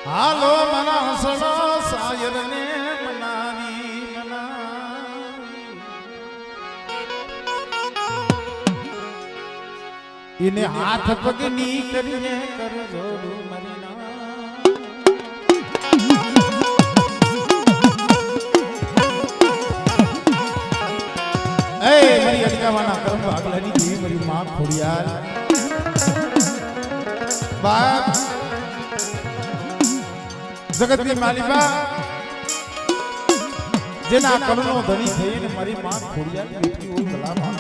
હાલો મારા હસડો શાયર ને મનાવી એને હાથ પગની કરીને કરજો મારી ના એ મારી અટકાવાના કર્મ આગલાની દેવી મારી માં ખોડિયાર બાપ જગતની માલિકા જેના કર્ણો ધણી થઈને મારી માં ખોડિયાર બેઠી હોય ભલામાં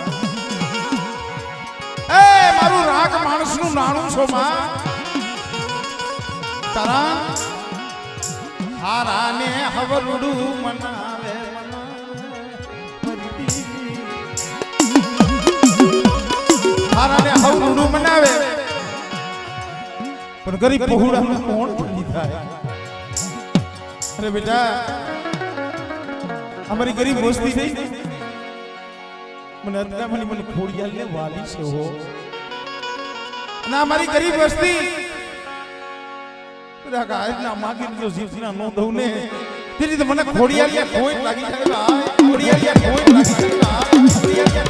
એ મારું રાગ માણસનું નાણું છો માં તારા હારાને હવરડું મનાવે હારાને હવરડું મનાવે પણ ગરીબ પહોળાનું કોણ ભલી થાય अरे बेटा हमारी गरीब दोस्ती नहीं मैंने अतला मनी मन खोड़ियाल ने वाली से हो ना हमारी गरीब दोस्ती तेरा गाय ना मांगी जो जीवना नो दौने तेरी तो मन खोड़ियाल या कोई लगी जाएगा खोड़ियाल या कोई लगी जाएगा खोड़ियाल या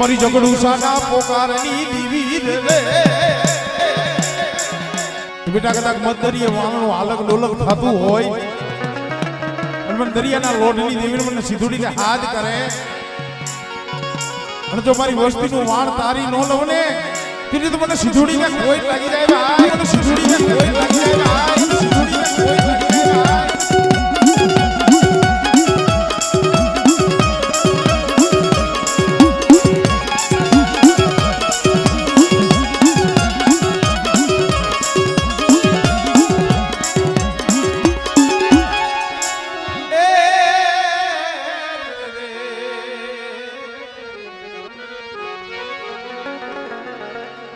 मरी जगड़ू साना पोकारनी दीवी रे बेटा कदाच मदरिये वाणो अलग लोलग थातू होय अन मन दरियाना लोटनी देवी मन सीधुड़ी ने हाथ करे अन जो मारी वस्ती नु वाण तारी नो लवने तेरी तो मन सीधुड़ी ने कोई लागी जाए भाई मन सीधुड़ी ने कोई लागी जाए भाई सीधुड़ी ने कोई लागी जाए भाई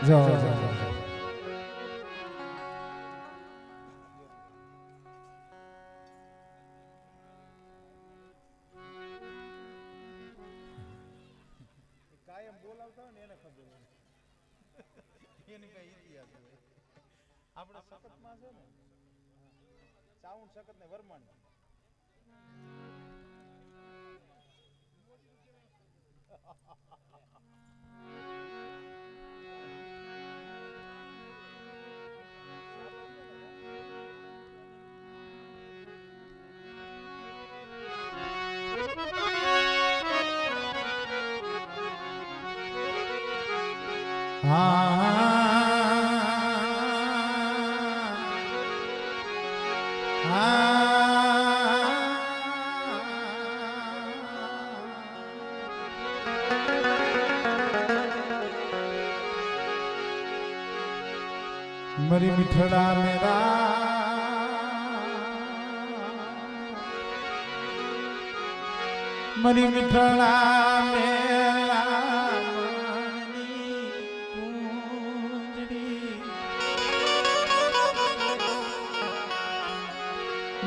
जाओ कायम बोलावता ने એને ખબર એની કઈ ઇતિહાસ હોય આપણે સખત માં છે ને સાઉન્ડ સખત ને વર્મણ मरी मिठड़ा मेरा मरी मिठड़ा मेरा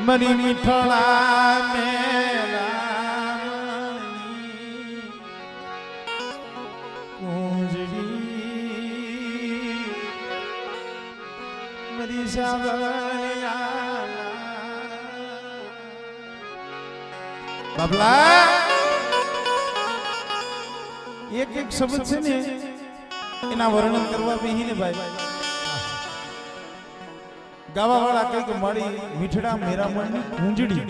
मरी मिठड़ा मेरा कुंजड़ी બધી સાવરિયા બાબલા એક એક શબ્દ છે ને એના વર્ણન કરવા બેહીને ભાઈ ગાવા વાળા કઈ કે મારી મીઠડા મેરા મનની કુંજડી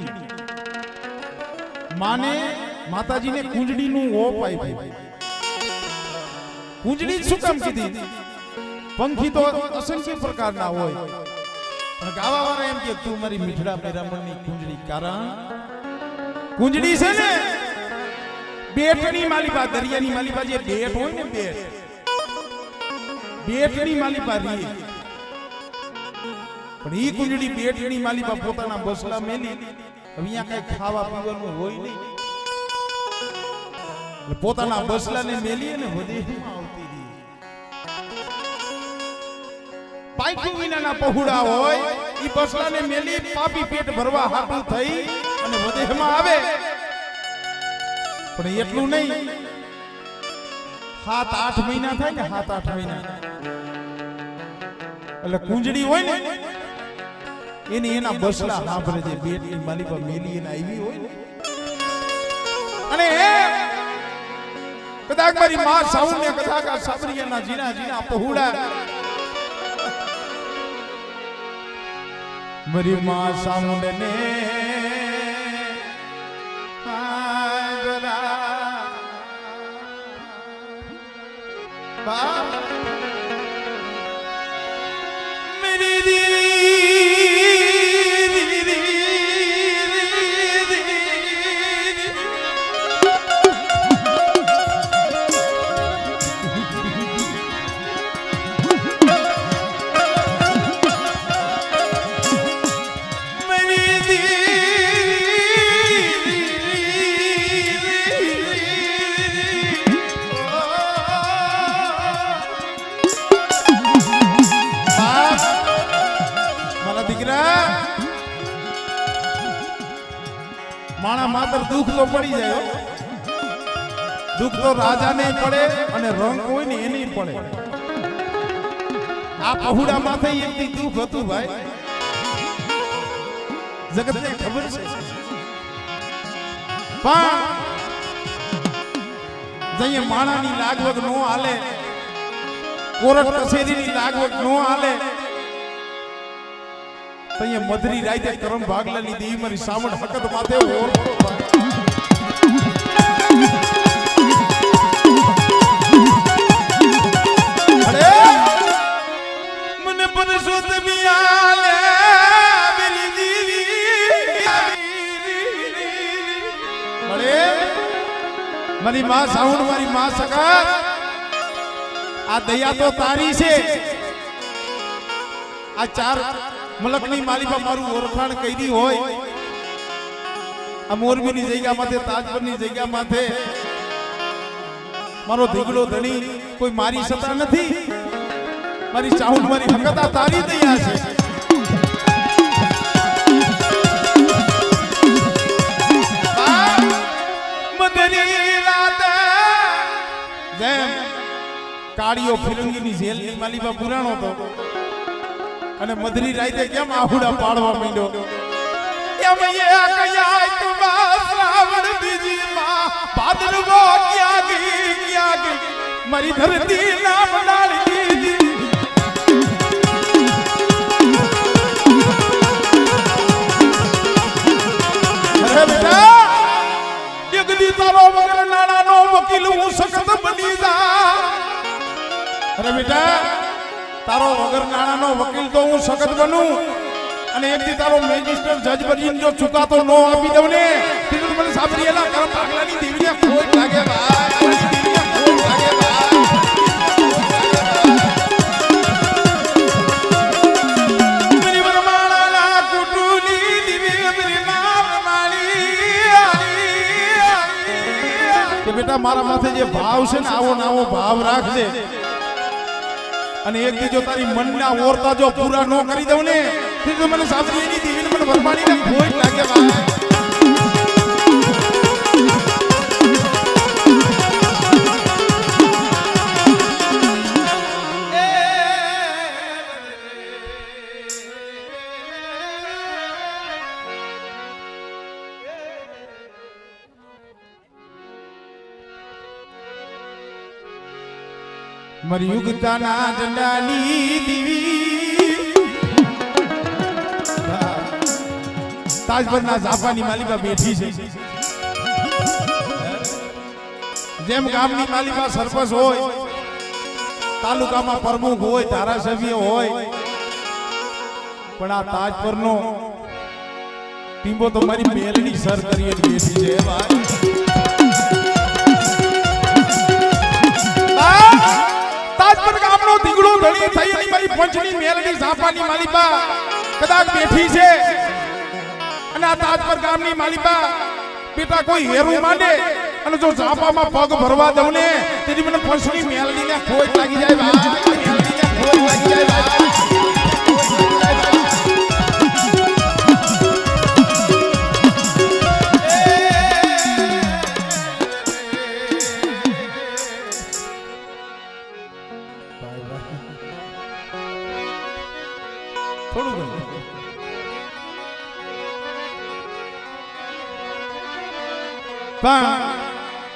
માને માતાજીને કુંજડીનું ઓપ આપ્યું. કુંજડી શું કામ કીધી? પંખી તો અસંખ્ય પ્રકારના હોય પણ ગાવા વાળા એમ કે તું મારી મીઠડા મેરા મનની કુંજડી. કારણ કુંજડી છે ને બેટની માલિપા, દરિયાની માલિપા જે બેટ હોય ને બેટની માલિપા રીએ પણ ઈ કુંજડી બેટની માલિપા પોતાના બસલા મેલી અહીંયા કઈ ખાવા પીવાનું હોય નહીં પોતાના બસલાને મેલી અને વધેમાં આવતી હતી. પાઇકુ વિનાના પહોળા હોય ઈ બસલાને મેલી પાપી પેટ ભરવા હાટું થઈ અને વધેમાં આવે. પણ એટલું નહીં, 7-8 મહિના થાય ને 7-8 મહિના એટલે કુંજડી હોય ને એની એના બસલા સાંભળે છે બેટની માલિકા મેલી એને આવી હોય ને અને કદાચ મારી માં સાઉન્ડ ને કદાચ આ સાબરિયાના જીના જીના પહોળા મારી માં સાઉન્ડ ને માણા માત્ર દુઃખ તો પડી જાય. દુઃખ તો રાજાને પડે અને રંગ હોય ને એને પડે. આ પહોળા માથે એક દુઃખ હતું ભાઈ, જગતને ખબર છે. પણ જઈએ માણાની લાગવગ નો હાલે, કોર્ટ કચેરીની લાગવગ નો હાલે, મધરી રાઈતે કરમ ભાગલાની દેવી મારી સાવણ હકત માથે અરે મને પરસોત્તમી આલે મેરી દેવી અરે મારી માં સાવણ મારી માં સકા આ દયા તો તારી છે. આ 4 મલકની માલિકા મારું ઓળખાણ કરી હોય આ મોરબીની જગ્યા માથે તાજપુરની જગ્યા માથે મારો ધીગડો ધણી કોઈ મારી સત્તા નથી. મારી ચાહું મારી હકતા તારી દયા છે. મધરી રાતે જેમ કાળીઓ ફિરંગીની જેલની માલિકા પુરાણો તો અને મધરી રાતે કેમ આહુડા પાડવા માંડ્યો એમ એ કયા તુમા શ્રાવણ બીજી માં ભાદરવો ક્યાં ગઈ મારી ધરતી નામ ડાળી દીધી. અરે બેટા જગદી તારો વગર નાણાનો વકીલ હું સખત બની જા. અરે બેટા તારો વગર નાણાનો વકીલ તો હું સખત બનું અને એકથી તારો મેજિસ્ટર જજ બનીને જો ચુકાતો નો આપી દઉં ને તો મને સાબરિયાના કરમ ભાગલાની દેવીને ખોટ લાગે ભાઈ. મારી વરમાળાના કુટુની દેવી મારી માળી કે બેટા મારા માથે જે ભાવ છે ને આવો નાવો ભાવ રાખજે અને એક દી જો તારી મનના ઓરતા જો પૂરા ન કરી દઉં ને તો મને સાબરિયાની દેવીને મને વરમાળીને ખોટ લાગે ભાઈ. મરયુગતાના જંડાની દીવી તાજપરના ઝાપાની માલિકા બેઠી છે. જેમ ગામની માલિકા સરપંચ હોય, તાલુકામાં પ્રમુખ હોય, ધારાસભ્ય હોય, પણ આ તાજપરનો ટીંબો તો મારી મેલની સર કરી બેઠી છે. તાજપર ગામનો દીગડો ધણી થઈ અને મારી પંચની મેલની ઝાપાની માલિકા કદાચ બેઠી છે. અને આ તાજપર ગામની માલિકા બેટા કોઈ હેરું માંડે અને જો ઝાપામાં પગ ભરવા દઉં ને તેથી મને પંચની મેલડીને ખોટ લાગી જાય. ખોટ લાગી જાય. પણ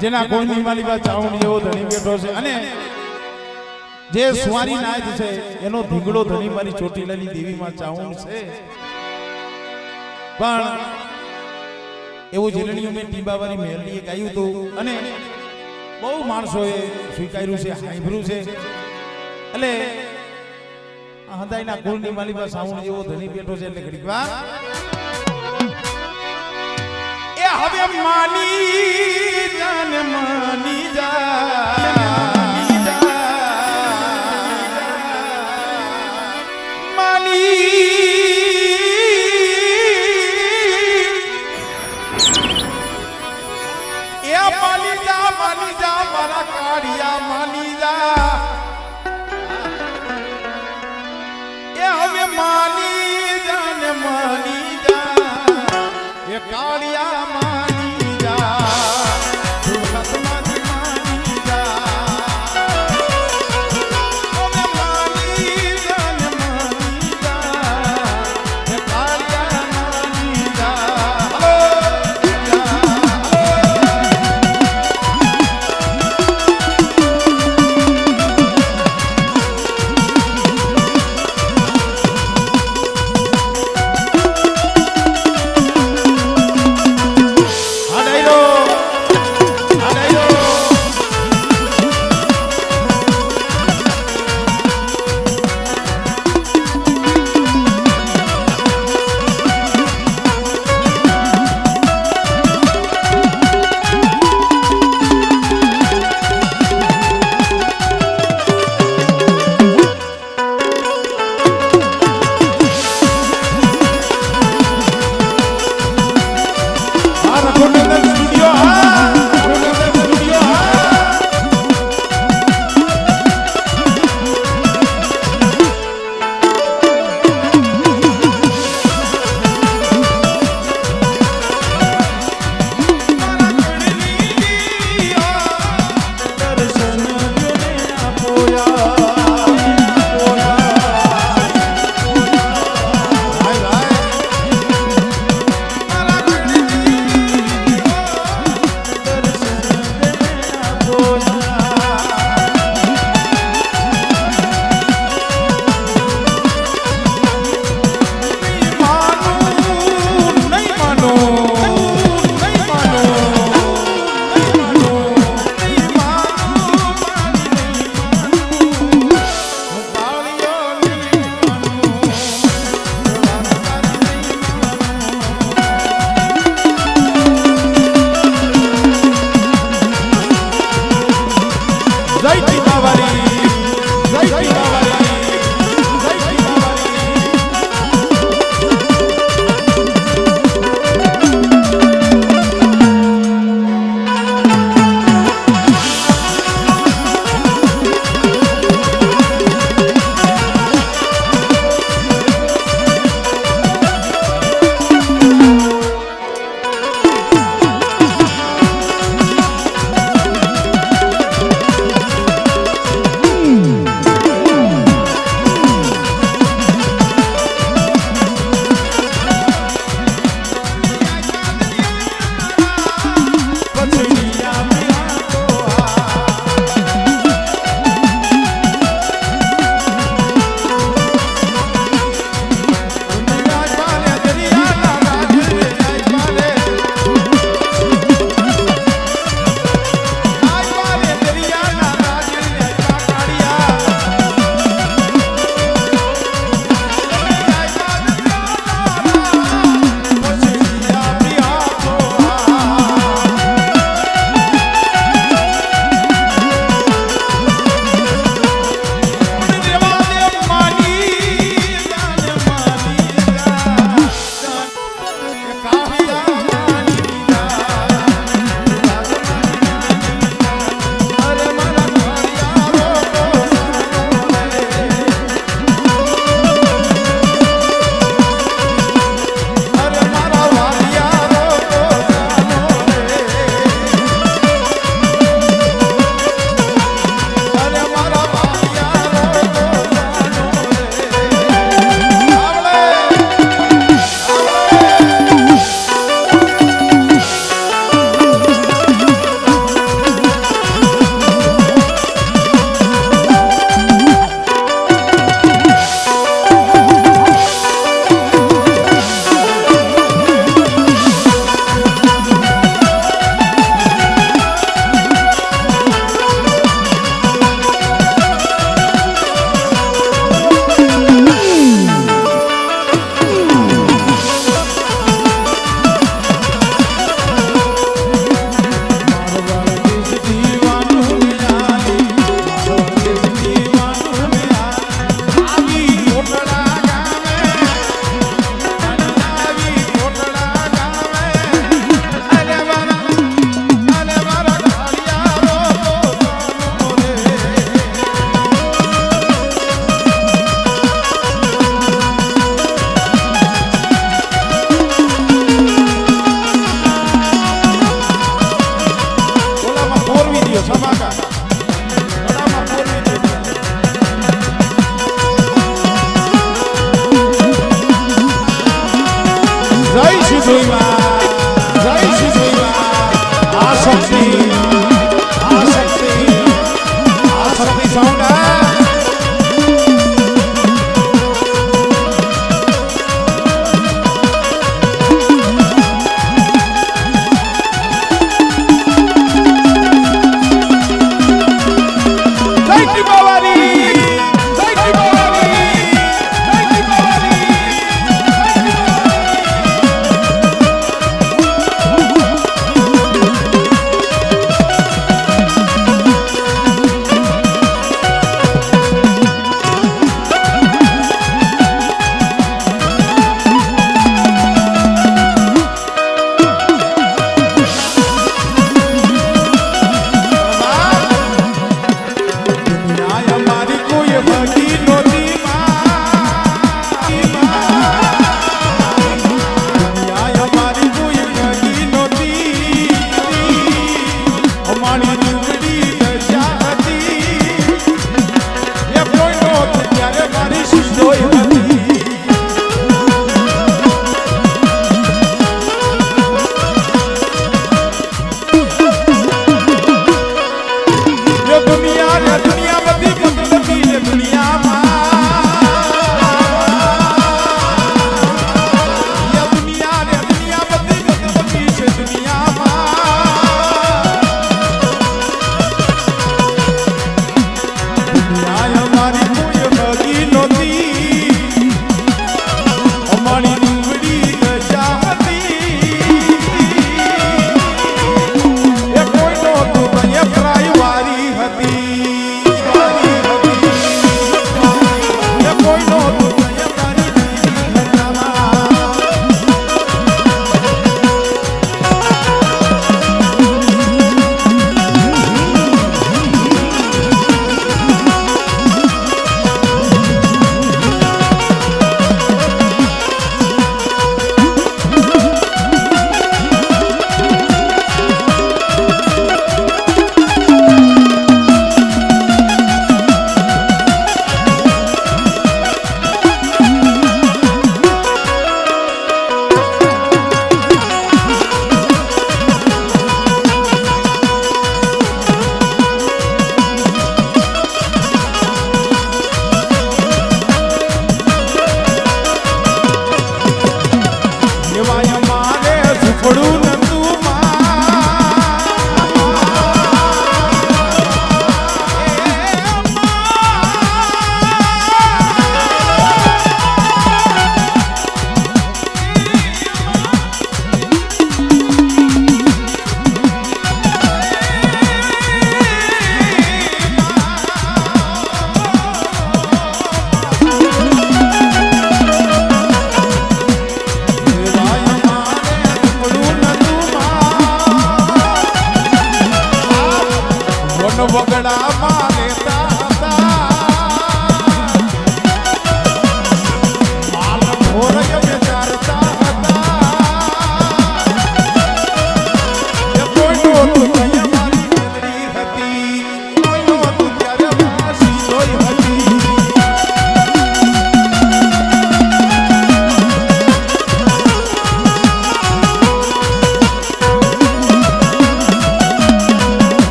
જેના કોઈની માલિકા ચાવણી એવો ધણી બેઠો છે અને જે સુવારી નાય છે એનો ધીંગડો ધણી મારી ચોટીલાની દેવીમાં ચાવણ છે. પણ એવું જીલણીઓ મેં ટીબાવાળી મેરડીએ ગાયું હતું અને બહુ માણસોએ સ્વીકાર્યું છે, સાંભળ્યું છે. એટલે હદાયના કુળની માલિકા ચાવણ એવો ધણી બેઠો છે. એટલે ઘડીક વાર હવે માની જાને માની જા માની એ માની જા મારા કાળિયા માની જા એ હવે માની જાને માની જા એ કાળિયા માની જા દુર્ગતમાંથી માની જા હવે માની જાને માની જા એ કાળિયા માની જા.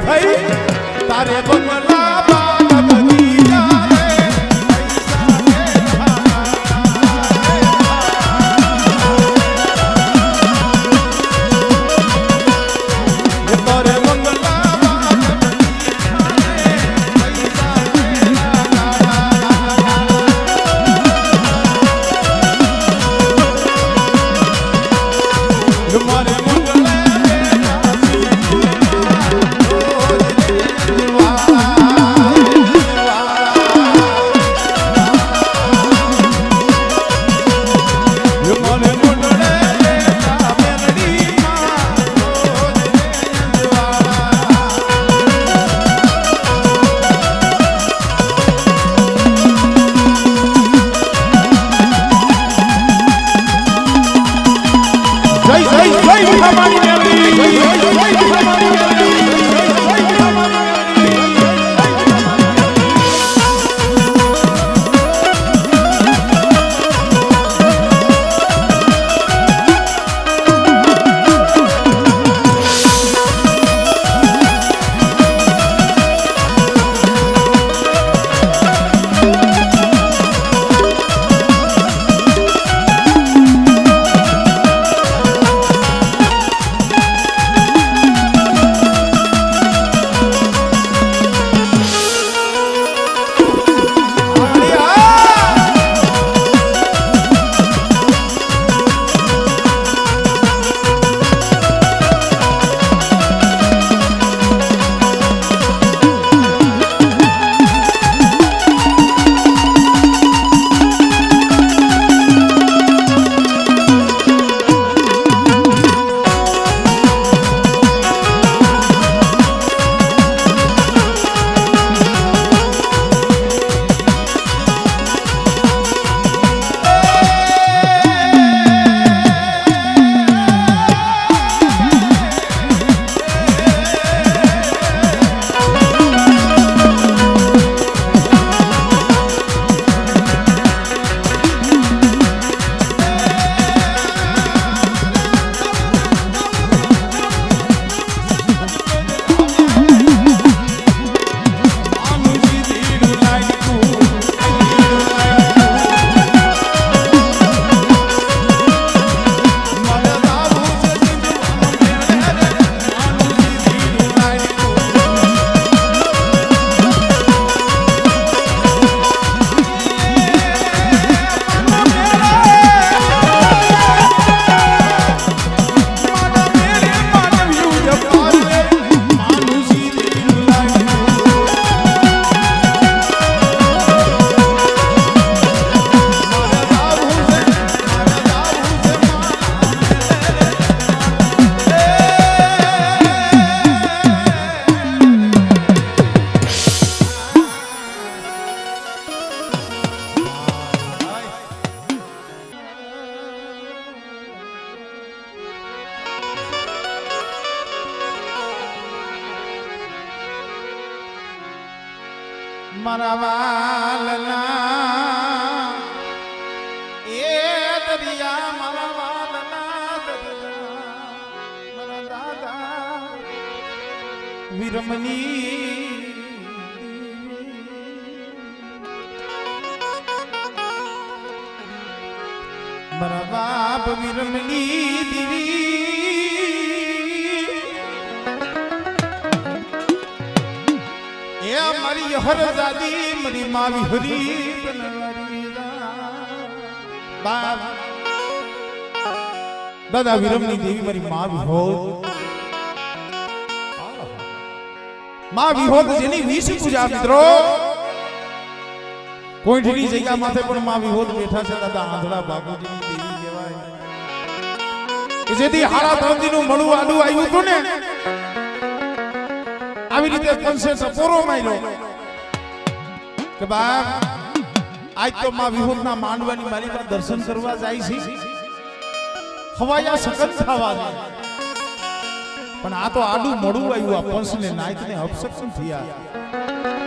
થઈ તારે બંગલા બાગ બની જાય પૈસા તારે બંગલા બાગ બની જાય મારે મારા વાલના એ દરિયા મારા વાલના દરિયા મારા દાદા વિરમની મારા બાપ વિરમની દીવી મારી હર દાદી મારી માવી હરી દાદા વિરમની દેવી મારી મા વિહોદ મા વિહોદ જેની 20 પૂજા મિત્રો કોઈઠની જગ્યા માથે પણ મા વિહોદ બેઠા છે દાદા આંધળા બાપુજીની દેવી કહેવાય કે જેથી હારા ધરતીનું મળું આડું આવ્યું હતું ને આવી રીતે પંસે સપોરો માર્યો કે બાપ આજ તો માં વિહોદના માંડવાની મારી પર દર્શન કરવા જાય છે હવાયા સકત થવા દે પણ આ તો આડું મોડું આવ્યું આ પંસને નાયકને અપસક્ષમ થયા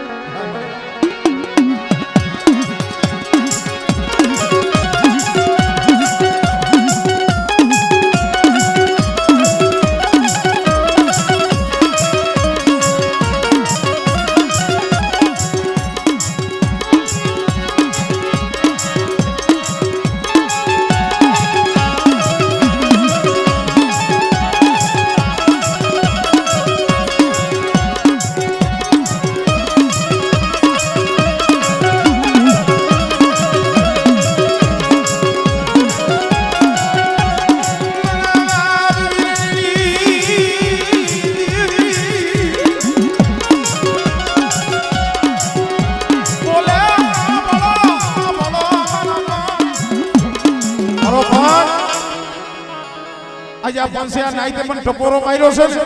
આજે આ પંસ્યા નાઈતે પણ ટપોરો માર્યો છે ને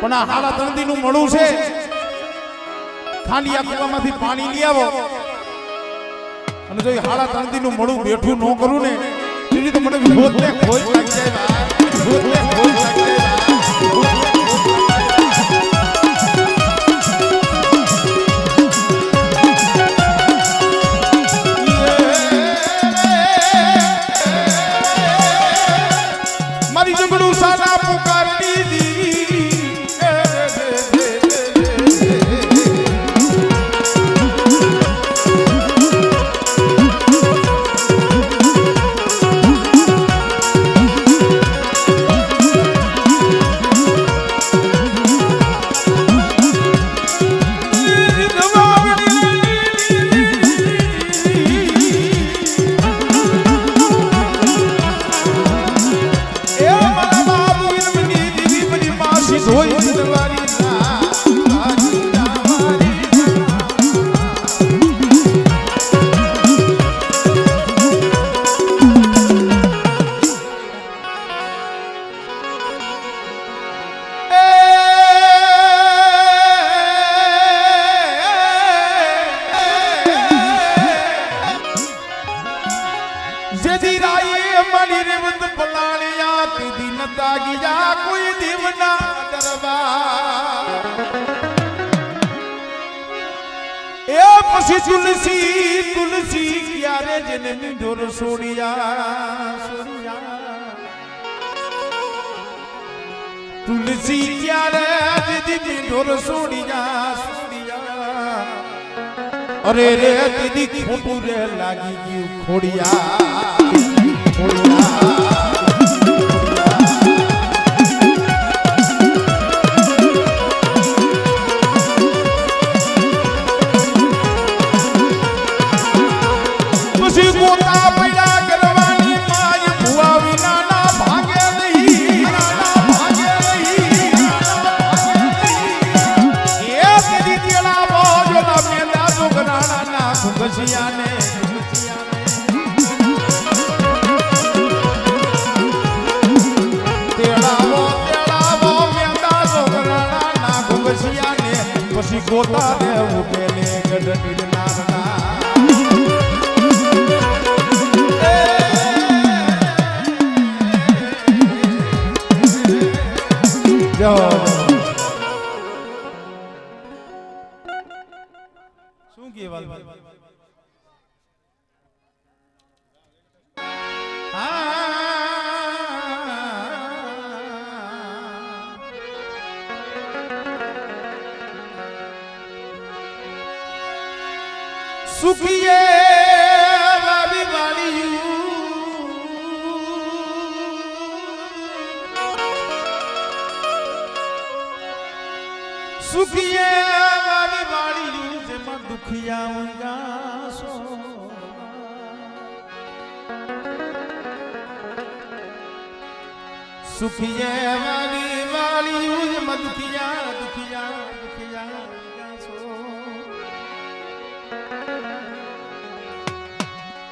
પણ આ હાલા તણદી નું મળું છે ખાલી આ કુવામાંથી પાણી લઈ આવો અને જો હાલા તણદી નું મળું બેઠું ન કરું ને તો મને ભૂતને ખોજ લાગી જાય ભૂતને ખોજ લાગી જાય મારી જગડું સાના પુકારતી દી कोई देवना दरबार ए पसी तुलसी तुलसी क्यारे जने मीठो रसोड़िया तुलसी क्यारे दीदी मीठो रसोड़िया अरे रे दीदी खोटू रे लागी गयु खोड़िया गोता ने उकेले गडटी नारना जो શું કહેવાલ सुखिए वाली वाली सुखिए वाली वाली जेमा दुखिया सो सुखिए वाली वाली जेमा दुखिया दुखिया दुखिया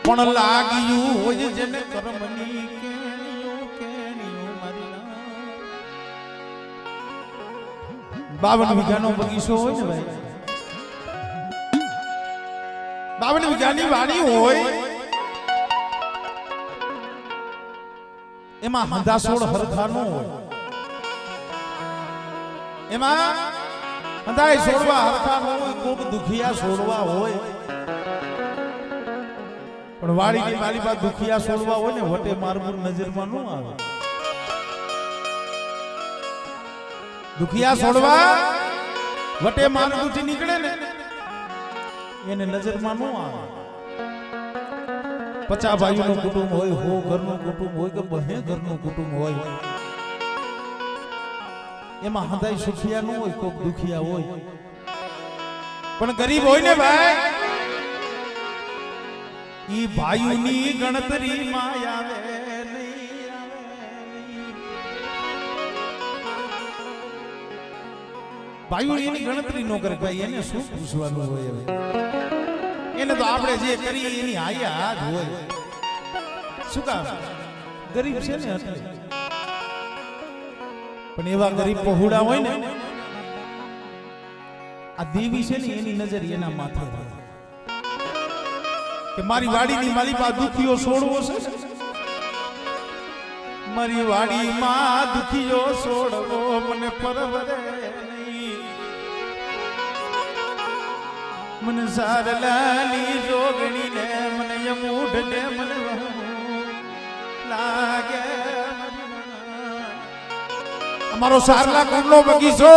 पण लाग्यू होय जने कर्मनी केणियो केणियो मारीना 52 વીઘાનો બગીચો હોય ને ભાઈ 52 વીઘાની વાડી હોય એમાં હંધાસોળ હરખાનો હોય એમાં હંધાય છોડવા હરખાનો હોય કોક દુખિયા છોડવા હોય પણ વાડીની મારી પાસે દુખિયા છોડવા હોય ને વટે મારમુર નજરમાં ન આવે દુખિયા છોડવા વટે મારમુરથી નીકળે ને એને નજરમાં ન આવે 50 ભાઈઓનું કુટુંબ હોય 100 ઘરનું કુટુંબ હોય કે 2 ઘરનું કુટુંબ હોય એમાં હંધાઈ સુખિયા ન હોય કોક દુખિયા હોય પણ ગરીબ હોય ને ભાઈ ઈ ભાઈઓની ગણતરી માં આવે ભાઈઓ એની ગણતરી ન કરે ભાઈ એને શું પૂછવાનું હોય હવે એને તો આપણે જે કરીએ એની હાયા જ હોય શું કામ ગરીબ છે ને એટલે પણ એવા ગરીબ પહોળા હોય ને આ દેવી છે ને એની નજર એના માથે હોય કે મારી વાડીની મારી પાસે દુખીઓ છોડવો છે મારી વાડીમાં દુખીઓ છોડવો મને પરવરે નહીં મને સારલાની જોગણી ને મને યમૂઢ ને મને લાગે અમારો સારલા કુંડનો બગીચો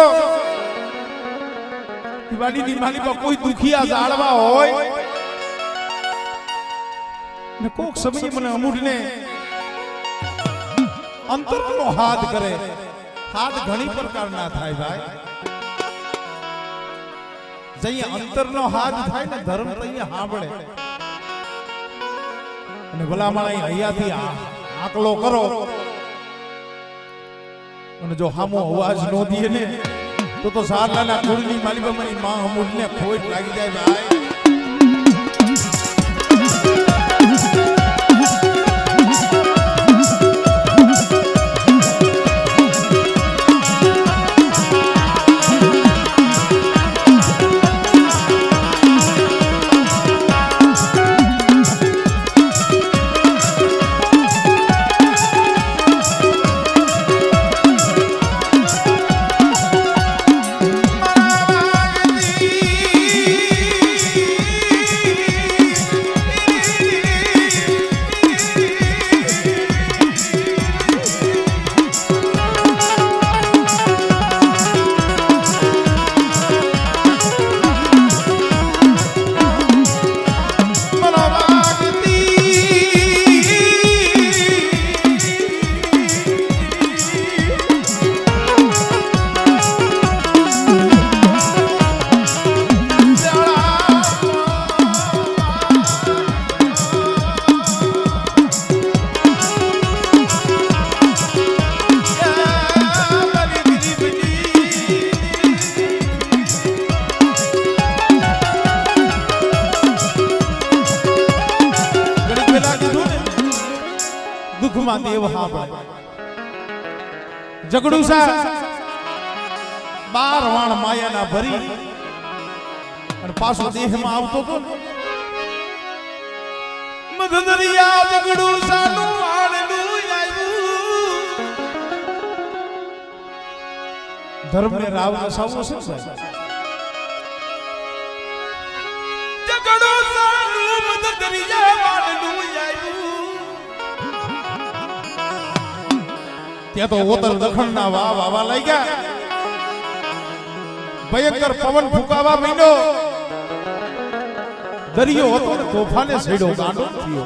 વાડીની માલીમાં કોઈ દુખિયા જાળવા હોય ને કોક સમય મને અમૂઢને અંતરનો હાથ કરે હાથ ઘણી પ્રકારના થાય ભાઈ જઈએ અંતરનો હાથ થાય ને ધર્મ તો અહીંયા સાંભળે અને ભલામણ હૈયાથી આકલો કરો અને જો હામો અવાજ નો દે ને તો સારલાના કુળની માલિકા મારી માં અમૂઢને ખોટ લાગી જાય ભાઈ દેવ હાંભળે જગડુસા 12 વાણ માયાના ભરી અને પાછો દેહમાં આવતો તો મધદરિયા જગડુસાનું વાળનું આવ્યું ધર્મને રાવ નસાવો છે જગડુસાનું મધદરિયા વાળનું આવ્યું ત્યાં તો ઓતર દખણના વાવ આવા લઈ ગયા ભયંકર પવન ફૂંકાવા માંડ્યો દરિયો હતો ને તોફાને છેડો ગાંડો થયો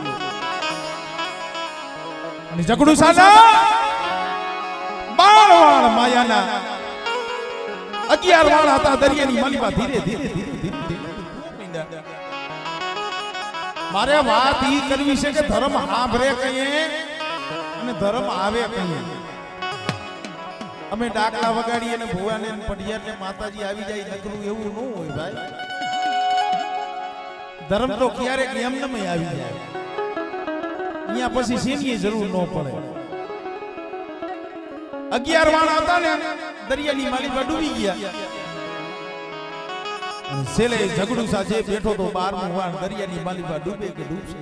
અને જગડુસાના 12 વાણ માયાના 11 વાણ હતા દરિયાની માલીમાં ધીરે ધીરે મારે વાત ઈ કરવી છે કે ધર્મ હાંભરે કહીએ અને ધર્મ આવે કહીએ અમે ડાકલા વગાડીએ અને ભુવાને પઢિયારને માતાજી આવી જાય નકરું એવું ન હોય ભાઈ ધર્મ તો ક્યારેક એમનેમ આવી જાય અહીંયા પછી શેની જરૂર ન પડે 11 વાણ હતા ને દરિયાની માલીમાં ડૂબી ગયા છેલ્લે ઝઘડુસા જે બેઠો તો 12મું વાણ દરિયાની માલીમાં ડૂબે કે ડૂબશે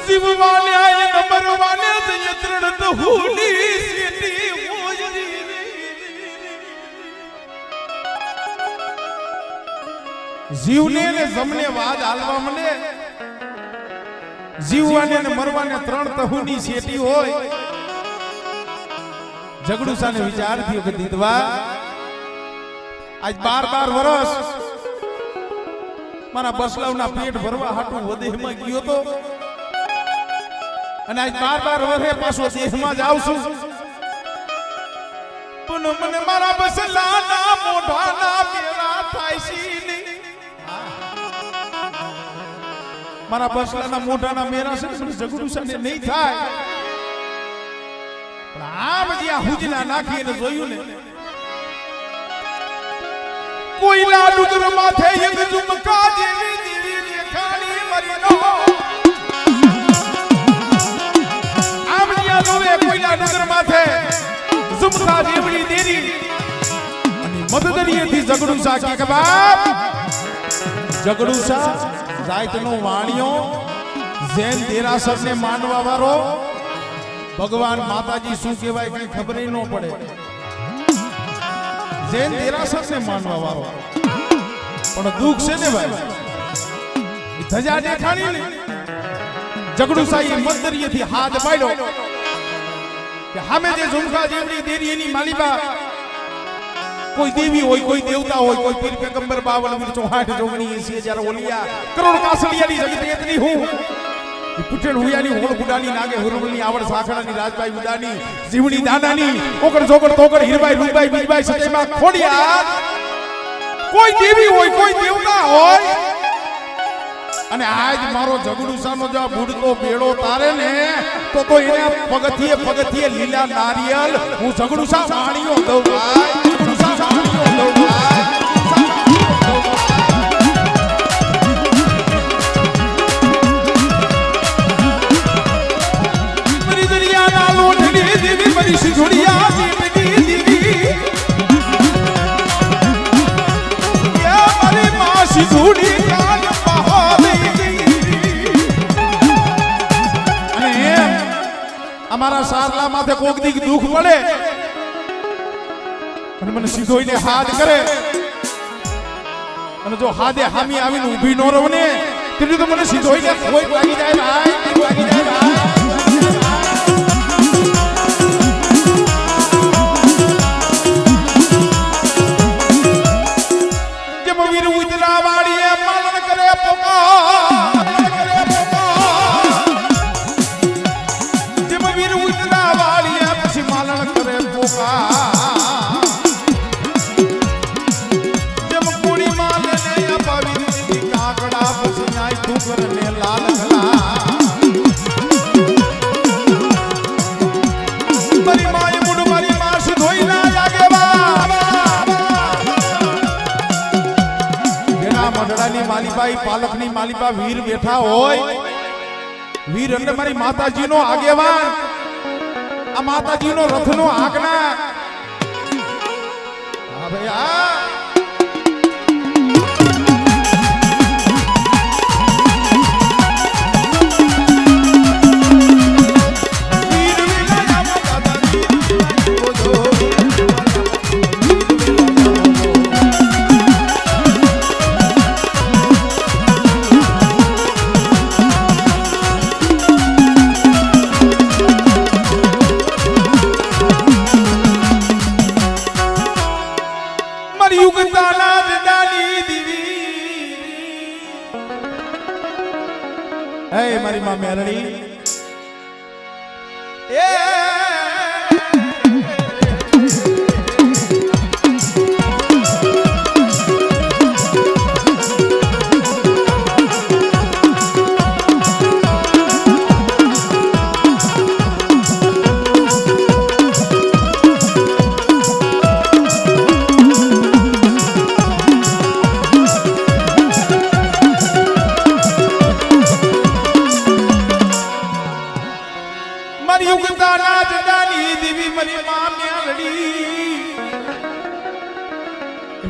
જીવવાને આય નંબરવાને જયત્રણ તો હુલી સીટી મોયરી જીવને ને જમને વાદ હાલવા મને જીવવાને ને મરવાને 3 તહુની સીટી હોય ઝઘડુસાને વિચાર થયો કે દીદવા આજ 12 વર્ષ મારા બસલાવના પેટ ભરવા હાટું વદેહમાં ગયો તો અને આજ 12 વર્ષે પાછો દેહમાં જ આવશું પણ મને મારા બસલાના મોઢાના મેરા થાય છે મારા બસલાના મોઢાના મેરા છે મને ઝઘડુસાને નહીં થાય પણ આ બધી આ હુજના નાખીને જોયું ને કોઈના ડુંગર માથે એક ઝુમકા જેવી દીવી દેખાડી મરી નો मंदिरिये थी जगड़ूसा की के बाप जगड़ूसा जायतनो वाणियो जैन देरासर ने मानवा वारो भगवान माताजी शू कहेवाय कई खबर ही न पड़े जैन देरासर ने मानवा वारो पण दुख से ने भाई धजा देखाणी ने जगड़ूसा ये मंदिरिये थी हाथ पाड्यो कि हमें जे झुमका जेवड़ी देरी एनी मालिबा कोई देवी होय कोई देवता होय कोई पीर पैगंबर 52 64 जोगणी 80000 ओलिया करोड़ कासलियानी जगत एतनी हूं पुठेड़ हुयानी होळ गुडानी नागे हुरमलनी आवड़ साखड़ानी राजबाई उदानी जीवणी दादानी ओकड़ जोगड़ तोगड़ हीरबाई रूबाई बीजबाई सतेमा खोडिया कोई देवी होय कोई देवता होय અને આજ મારો જગડુસાનો જો બુડતો બેડો તારે ને તો એને પગથિયે લીલા નારિયેલ હું જગડુસા વાણીઓ દઉં ભાઈ જગડુસા વાણીઓ દઉં ભાઈ મરી દરિયાના લોટની દેવી મરી સિંધુડિયા દેવી દેવી યા મારી માં સિંધુડી કાન પહાડી हमारा सारला माथे कोक दी दुख पड़े अने मने सीधोईने हाथ करे अने जो हाथे हामी आवीने ऊभी न रवने तेटली तो मने सीधोईने कोई लागी जाए भाई लागी जाए भाई जब वीर उतरा वाड़ीए पालन करे पोका जब पूरी माल ने अपावी दी काकड़ा पसनाई ठुकर ने लाल गला मरी माई मुड मरी मास धोई ना लागे बा जेना मंडळानी मालीबाई पालकनी मालीबा वीर बैठा होय वीर એટલે મારી માતાજીનો આગેવાન आ माताजीनो रथनो आगना हां भैया वीर विलाया माता वीर दो मारी मां मेलड़ी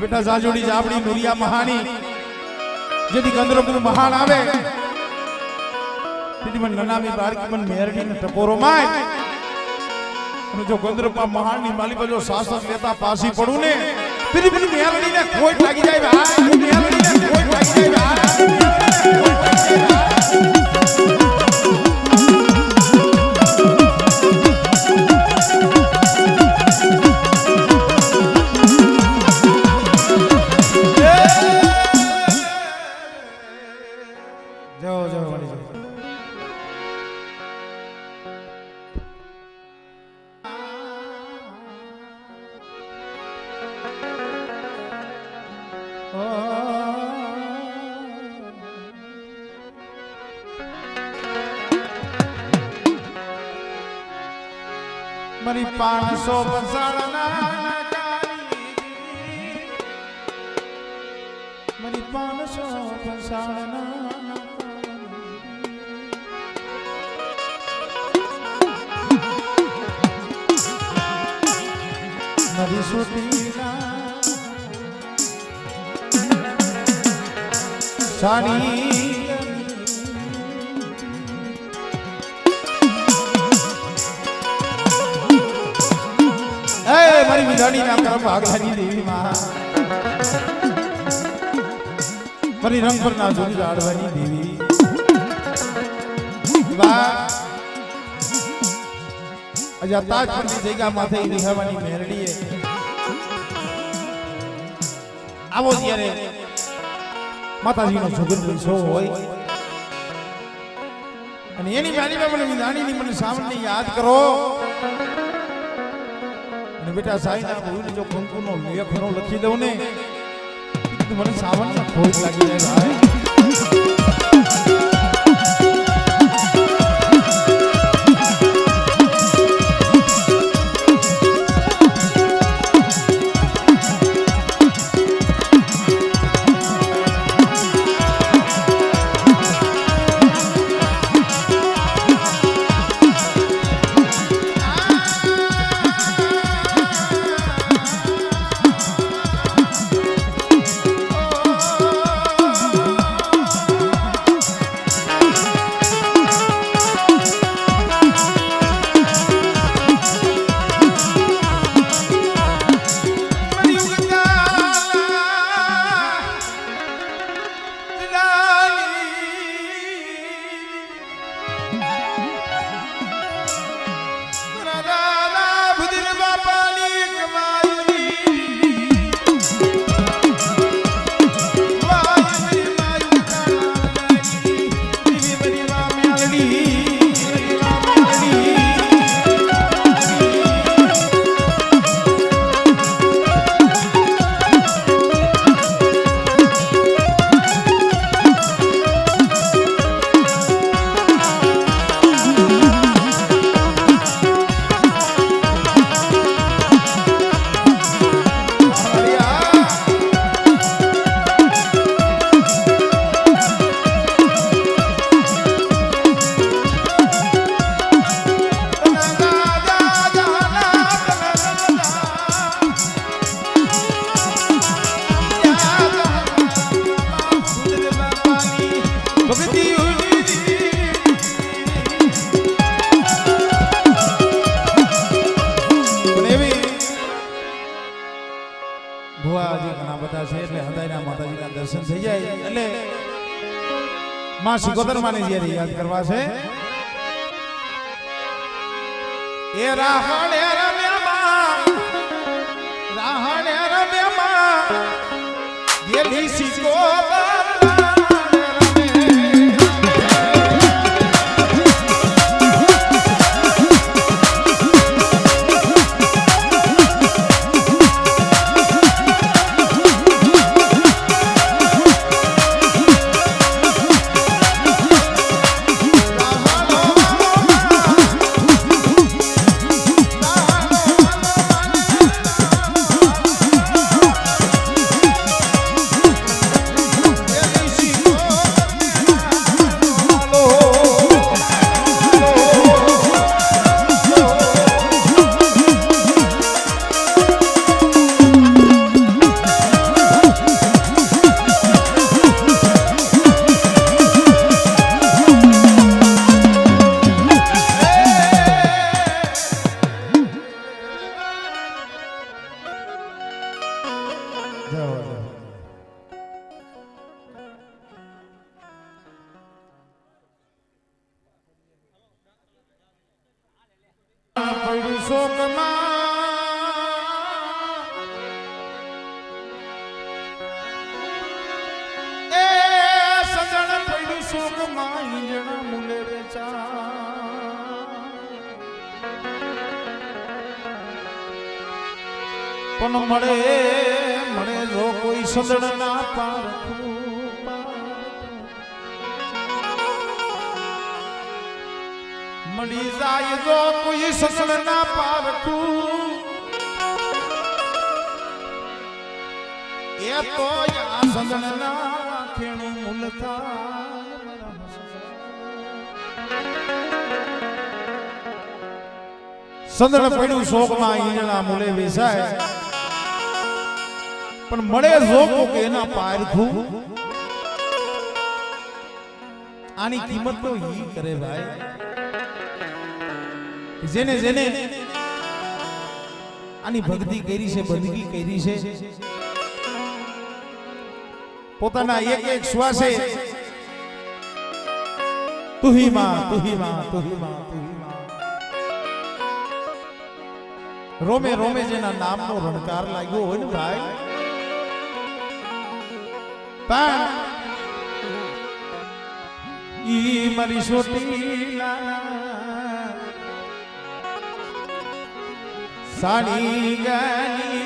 बेटा जाजोड़ी जाबड़ी नुरिया महानी जदी गंधर्व महान आवे तेदी मन ननामी बारकी मन मेरडी ने टपोरो माय અને જો ગંધર્વ महान ની માલી પર જો શાસન લેતા પાસી પડું ને તેદી મને મેરડી ને ખોટ લાગી જાય ભાઈ મેરડી ને ખોટ લાગી જાય ભાઈ मरी 500 बसाड़ना मरी 500 बसाड़ना मरी सुटीना સાની મારી વિધાની ના કરમ ભાગલાની દેવી માં મારી રંગ પર ના જોડી આડવાની દેવી વાહ અજા તાજ પરની જગ્યા માથે નિહાવાની મેરડીએ આવો જ્યારે માતાજીનો સુગંધ સો હોય અને એની વાણીમાં મને વિધાણીની મને સાવનને યાદ કરો અને બેટા સાઈના ભૂલને જો કંકુનો લેખનો લખી દઉં ને તો મને સાવનનો ખોટ લાગી જાય ભાઈ દર્શન થઈ જાય એટલે માં સિકોતર માને જ્યારે યાદ કરવા છે એ રાહણે રમ્યામાં ગેલી સિકોતર પણ મળે જો કોઈ સંદણ ના પારખું મળી જાય જો કોઈ સંદણ ના પારખું એ તો આ સંદણ ના ખેણું મુલતા સંદણ પડ્યું શોકમાં ઈંજણા મૂલે વેસાય પણ મળે જોકો કે એના પારખું આની કિંમત તો ઈ કરે ભાઈ જેને જેને આની ભક્તિ કરી છે બંદગી કરી છે પોતાના એક એક શ્વાસે તું ही मां तू ही मां तू ही मां तू ही मां रोमे रोमे जेना नामनो रणकार लाग्यो હોય ને ભાઈ પણ ઈ મારી છોટી લાલા સાડી ગાની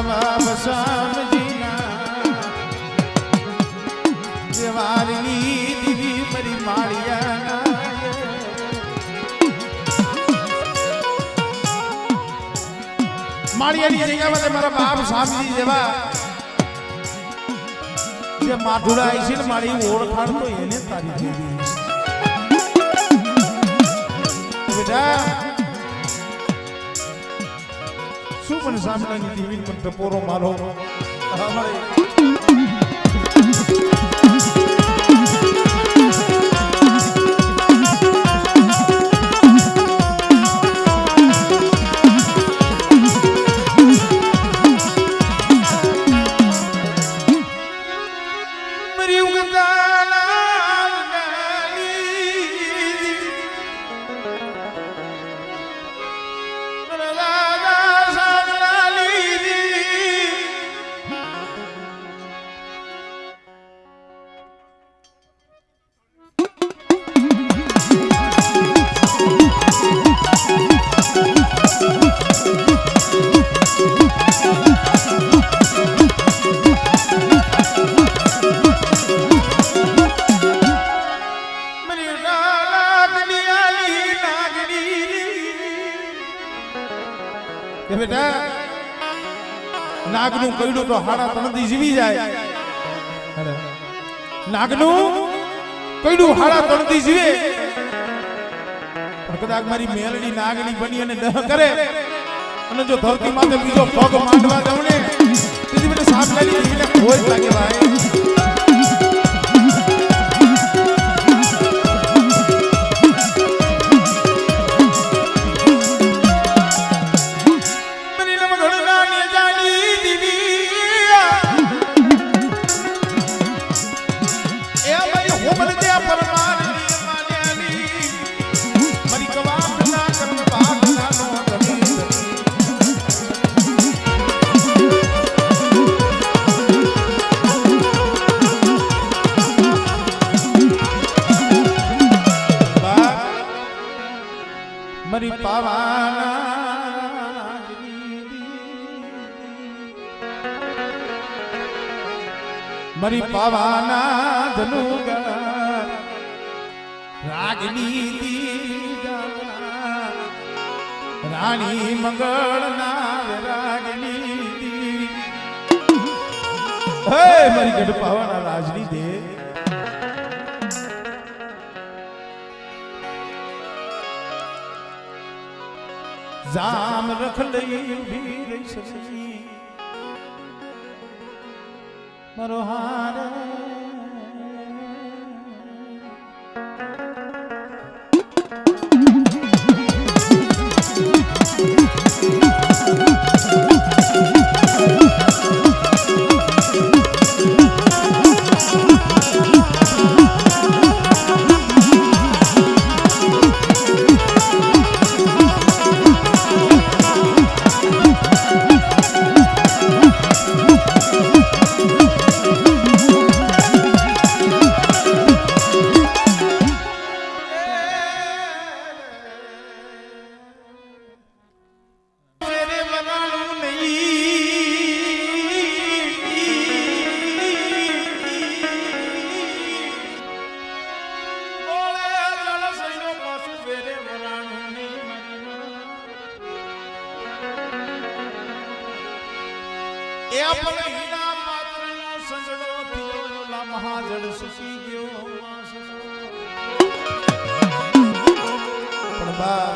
बाब शाम जीना देवारी दीवी मरी माड़िया माड़िया की जगह में मारा बाप शाम जी जेवा जे माठुड़ा आई छे माड़ी ओळखाण तो एने तारी देवी बेटा सुमन सामना की टीवी पर टपोरो मारो हमारे मेरी उगताला बेटा नागनु कईडू तो हाड़ा तणदी जीवी जाए नागनु कईडू हाड़ा तणदी जीवे पण कदाच मारी मेलडी नागनी बनी अने दह करे अने जो धरती माथे बीजो पग मांडवा जावने तीजी बेटा साफ लाली जीवीने खोज लागे भाई मरी पावाना मरी पावाना धनुगा रागनी दीदा रानी मंगलना रागनी हे मरी गढ़ पावाना राजनी दे जाम रख लई भी रही सजी मरो हार એ આપણે હીરા માત્રનો સંજળો થયો લા મહાજળ સુસી ગયો પણ બા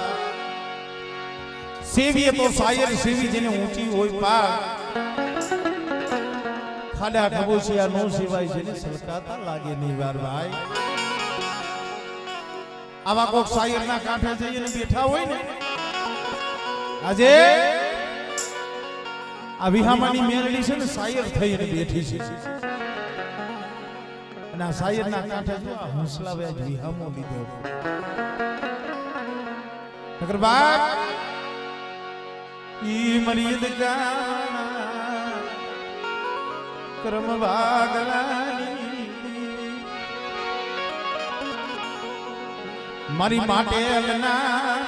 સેવીએ તો શાયર સેવી જેને ઊંચી હોય પાર ખાડા ખબોશિયા નો સિવાય જેને સલકાતા લાગે નહીં વાર ભાઈ આવા કોક શાયરના કાંઠે જઈને બેઠા હોય ને આજે આ વિહામાની મેરડી છે ને શાયર થઈને બેઠી છે અને આ શાયરના કાંઠે જો હંસલાવે આજ વિહામો લીધો નગર બાપ ઈ મરીદ ગાણા કર્મ વાગલાની મારી માટે અલના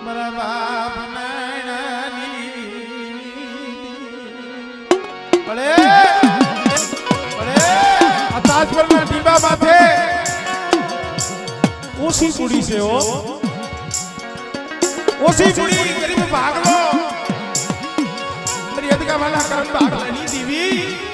મારા બાપ નાની અરે આ તાજમહલના ડીબા માથે ઓછી કુડી છે ઓ ઓછી કુડી ગરીબ ભાગલો મારી અદકા વાલા કરમ ભાગલાની દીવી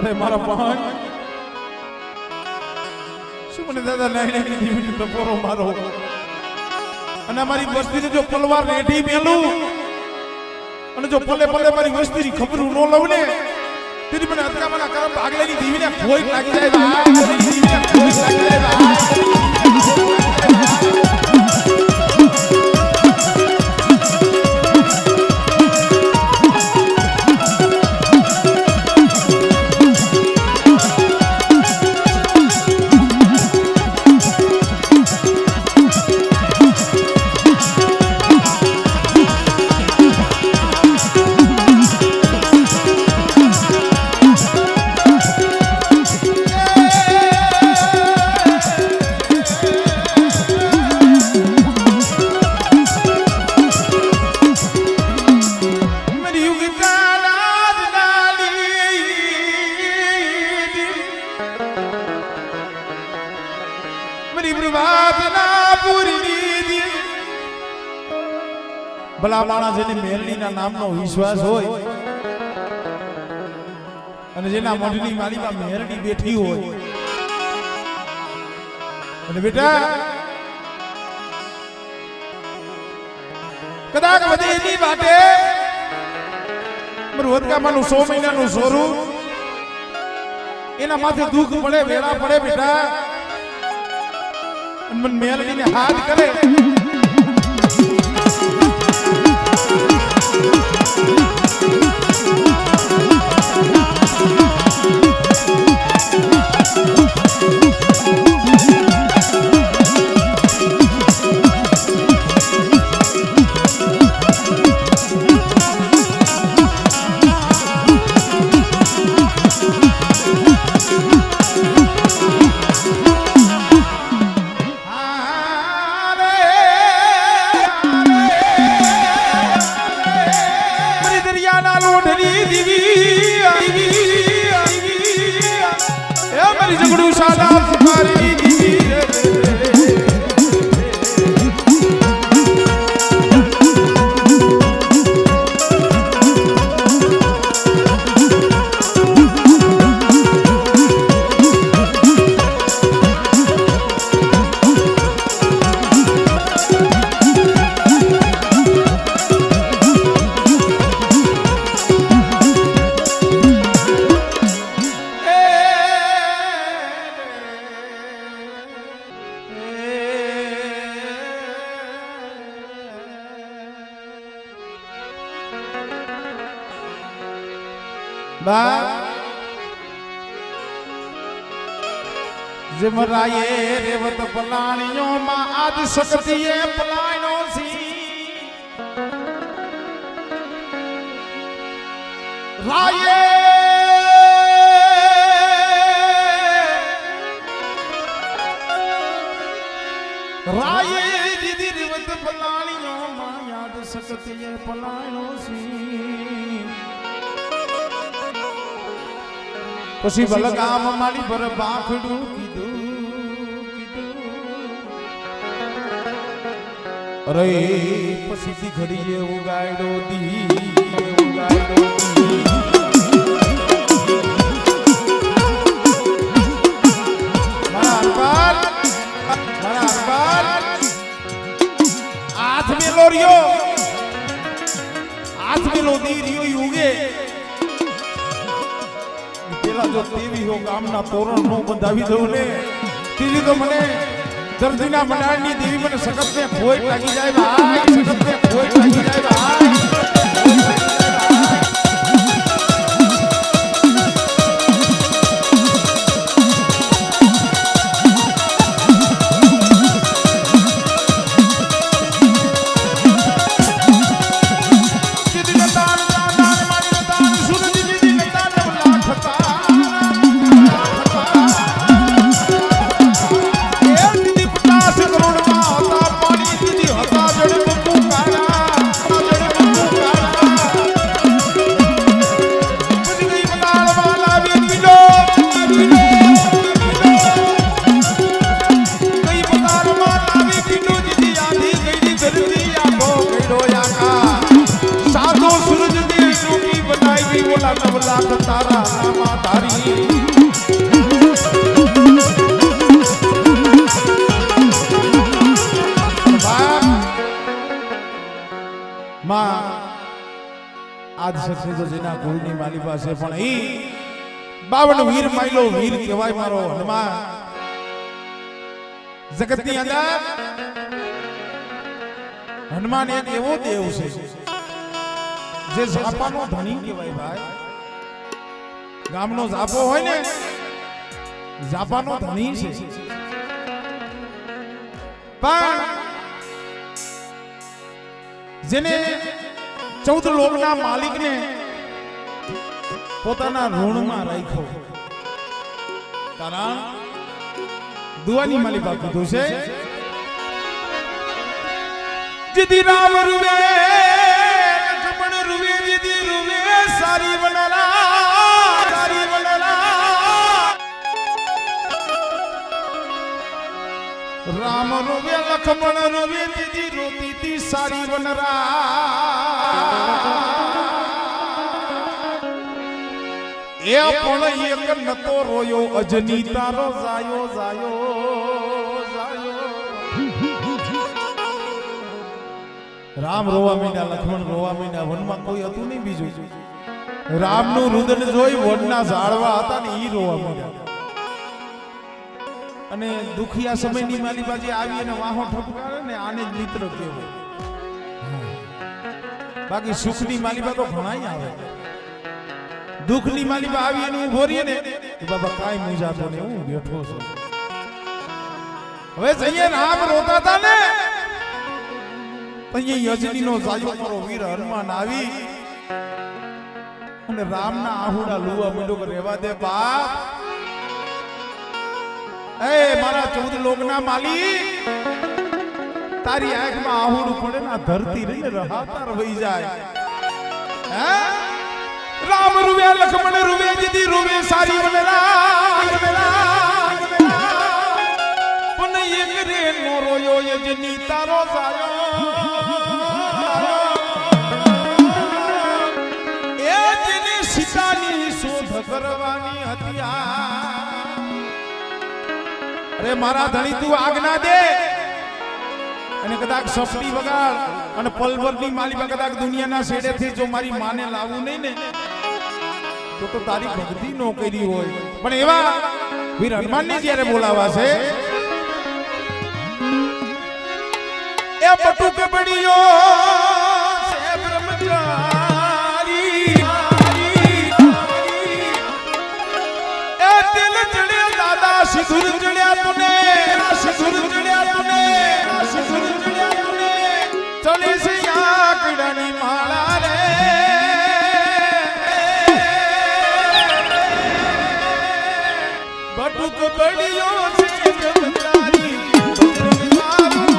અરે મારા ભાઈ શું મને દાદા નહીં નહીં ટપોરો મારો અને અમારી વસ્તીને જો પલવાર રેઢી મેલું અને જો પલે પલે મારી વસ્તીની ખબર ન લઉં ને તેની મને અતકામાના કરમ ભાગલેની દીવીને કોઈ લાગી જાય દીવીને કોઈ લાગી જાય ભલા માણસ જેને મેરડીના નામનો વિશ્વાસ હોય અને જેના મોઢની માળીમાં મેરડી બેઠી હોય અને બેટા કદાચ વધે એની વાટે મારું વદકામાનું 100 મહિનાનું સોરું એના માથે દુઃખ પડે વેળા પડે બેટા અને મને મેરડીને હાથ કરે झगड़ू शाला पुकारी બા જમરાયે રેવત પલાણીઓ માં આદ શક્તિએ પલાણો સી રાયે રાયે દીદી રેવત પલાણીઓ માં યાદ શક્તિએ પલાણો સી પછી બલગામ મારી પર બાખડું અરે પછી થી ઘડીએ ઉગાડો દી મારા અરબાલ હાથ મેલો રહ્યો દી રહ્યો યુગે પેલા જો તેવી હો ગામના તોરણ નો બંધાવી દઉં ને તેવી તો મને દર્દીના મંડાળની દેવી મને સખત ને ખોઈ લાગી જાય ભાઈ સખત ને ખોઈ લાગી જાય ભાઈ આજ શક્તિ તો જેના કુળની માલી પાસે પણ ઈ 52 વીર માયલો વીર કહેવાય મારો હનુમાન જગતની અંદર હનુમાન એક એવો દેવ છે જે ઝાપાનો ધણી કહેવાય ભાઈ ગામનો ઝાપો હોય ને ઝાપાનો ધણી છે પણ જેને 14 લોકના માલિકને પોતાના ઋણમાં રાખ્યો કારણ દુવાની માલિકા કીધું છે જીદી રામ રૂવે લક્ષ્મણ રૂવે જીદી રૂવે સારી વનરા રામ રૂવે લક્ષ્મણ રૂવે જીદી રોતી તી સારી વનરા એ પણ એક નતો રોયો અજની તારો જાયો રામ રોવા મીંડા લક્ષ્મણ રોવા મીંડા વનમાં કોઈ હતું નહીં બીજું રામનું રુદન જોઈ વનના ઝાડવા હતા ને ઈ રોવા મીંડા અને દુખિયા સમયની માલી બાજી આવી અને વાહો ઠપકારે ને આને જ મિત્ર કહેવાય બાકી સુખની માલિબા તો ઘણાય આવે દુઃખની માલિબા આવી અને ઉભો રહીએ ને બાબા કાઈ મૂંઝાતો ને હું બેઠો છું હવે જઈએ રામ રોતા હતા ને અહીંયા યજનીનો જાયો મારો વીર હનુમાન આવી અને રામના આહુડા લુવા મીંડો કે રહેવા દે બાપ એ મારા 14 લોકના માલિક તારી આંખમાં આહુડું પડે ને ધરતી રહીને રહાતાર વહી જાય હે રામ રૂવે લક્ષ્મણ રૂવે જીદી રૂવે સારી વનરા પણ એક રે નો રોયો યજની તારો જાયો એ જેની સીતાની શોધ કરવાની હતી અરે મારા ધણી તું આજ્ઞા દે અને કદાચ સપડી વગાડ અને પલવરની માલિકા કદાચ દુનિયાના છેડેથી જો મારી માને લાવવું નહીં ને તો તારી ભક્તિ નો કરી હોય પણ એવા વીર હનુમાનને જ્યારે બોલાવા છે એ પટુક બડિયો છે બ્રહ્મચારી બળ્યો છે જગતારી બજરંગ તારું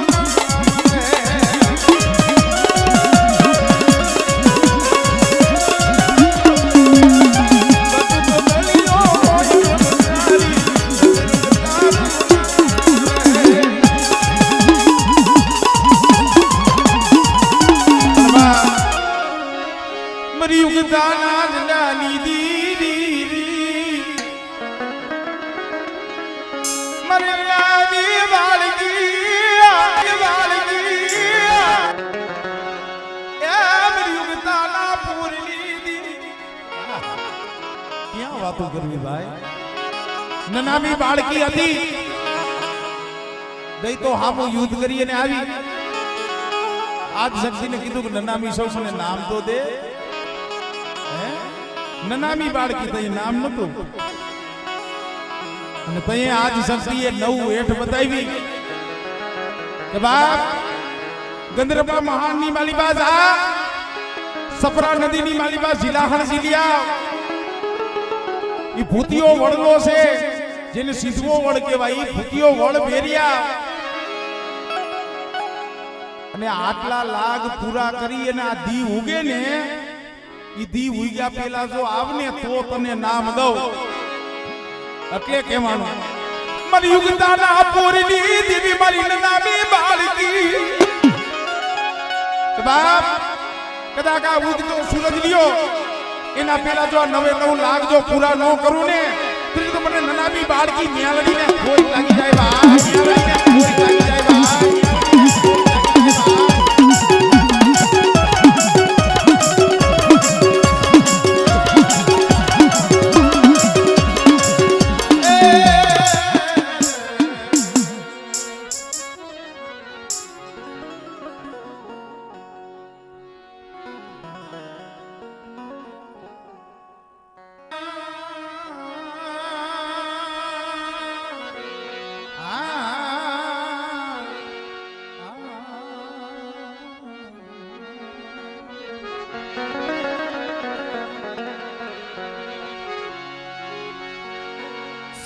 વાતો કરવી ભાઈ નનામી બાળકી હતી દઈ તો હામો યુદ્ધ કરી અને આવી આજ શક્તિને કીધું કે નનામી સૌ મને નામ તો દે નનામી બાળકી તઈ નામ નતું અને તઈ આજ શક્તિએ નવું હેઠ બતાવી કે બાપ ગંધર્વ મહાનની માલીબાજ આ સફરા નદીની માલીબાજ જિલાહણ જીલિયા ઈ ભૂતિયો વળલો છે જેને સીધવો વળ કહેવાય ઈ ભૂતિયો વળ ભેરિયા અને આટલા લાગ પૂરા કરી અને આ દી ઉગે ને ઈ દી ઉગ્યા પેલા જો આવને તો તને નામ દઉં એટલે કહેવાનું મારી યુગતાના પૂરની દેવી મારી નામી બાળકી બાપ કદાચ આ ઉગતો સૂરજ લ્યો એના પેલા જો 99 લાખ જો પૂરા ન કરું ને તો મને નનામી બાળકી ન્યાલડીને ખોટ લાગી જાય ભાઈ ન્યાલડીને ખોટ લાગી જાય ભાઈ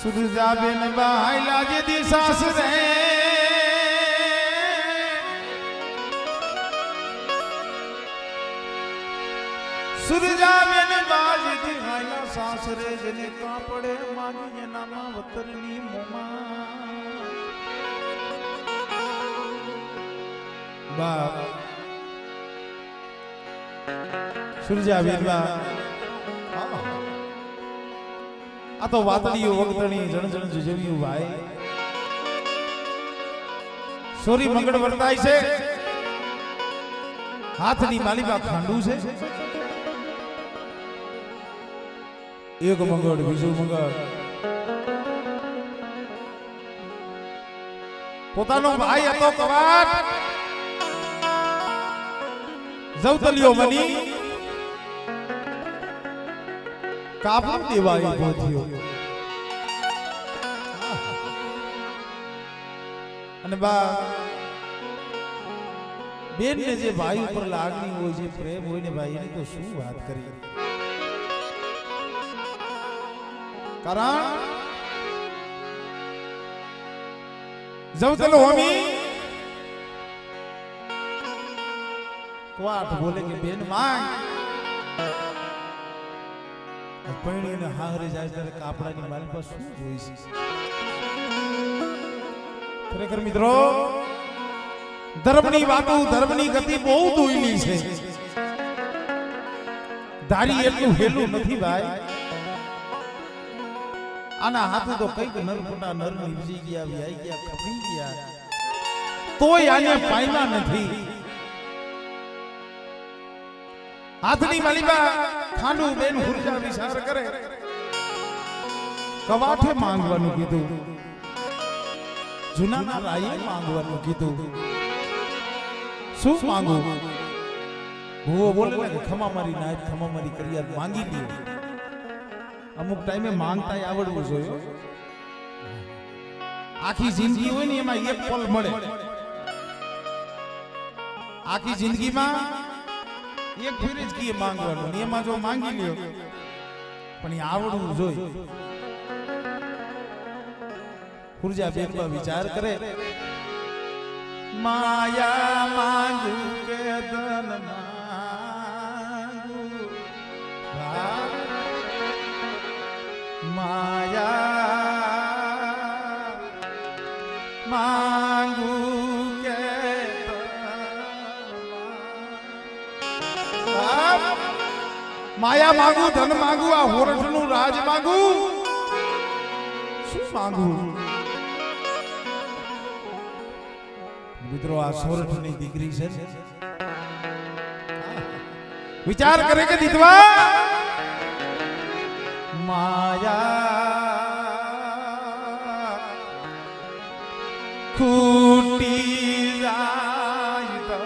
સુરજાબેન બહાયલા જે દિશાસ રે સુરજાબેન બાજી દિહાયલા સાસરે જેને કાપડે માગી નામા વતરની મોમાં બાપ સુરજાબેન બા આ તો વાતડીઓ વગતણી જણ જુજવ્યું ભાઈ સોરી મંગળ વર્તાય છે હાથની માલીબા ખાંડું છે એક મંગળ બીજું મંગળ પોતાનો ભાઈ હતો કવાટ જવતલિયો મની કાપડ દેવાય ગોથ્યો અને બા બેન ને જે ભાઈ ઉપર લાગણી હોય છે પ્રેમ હોય ને ભાઈ એની તો શું વાત કરી કારણ જવતલો હોમી ક્વાટ બોલે કે બેન માંગ પૈણીને હારે જાય ત્યારે કાપડાની મારી પાસે શું જોઈ છે ખરેખર મિત્રો ધર્મની વાતો ધર્મની ગતિ બહુ દોઈલી છે ધારી એટલું હેલું નથી ભાઈ આના હાથે તો કઈક નરપટા નર નીપજી ગયા વ્યાઈ ગયા ખપી ગયા તોય આને પામ્યા નથી હાથની માલીબા ખાંડુ બેન હુરજા વિચાર કરે કવાઠે માંગવાનું કીધું જૂનાના રાયે માંગવાનું કીધું શું માંગુ ભૂવો બોલે ને કે ખમા મારી નાયત ખમા મારી કરિયાર માંગી લ્યો અમુક ટાઈમે માંગતા આવડવું જોઈએ આખી જિંદગી હોય ને એમાં એક પલ મળે આખી જિંદગીમાં એક ફેર જ કીએ માંગવાનું એમાં જો માંગી લ્યો પણ એ આવડવું જોઈએ ખુરજા બેગમાં વિચાર કરે માયા માંગુ કે ધન માંગુ માયા માંગુ કે માયા માંગુ ધન માંગુ આ હોરઠનું રાજ માંગુ શું માંગુ મિત્રો આ સોરઠની દીકરી છે વિચાર કરે કે દીધવા માયા ખૂટી જાય તો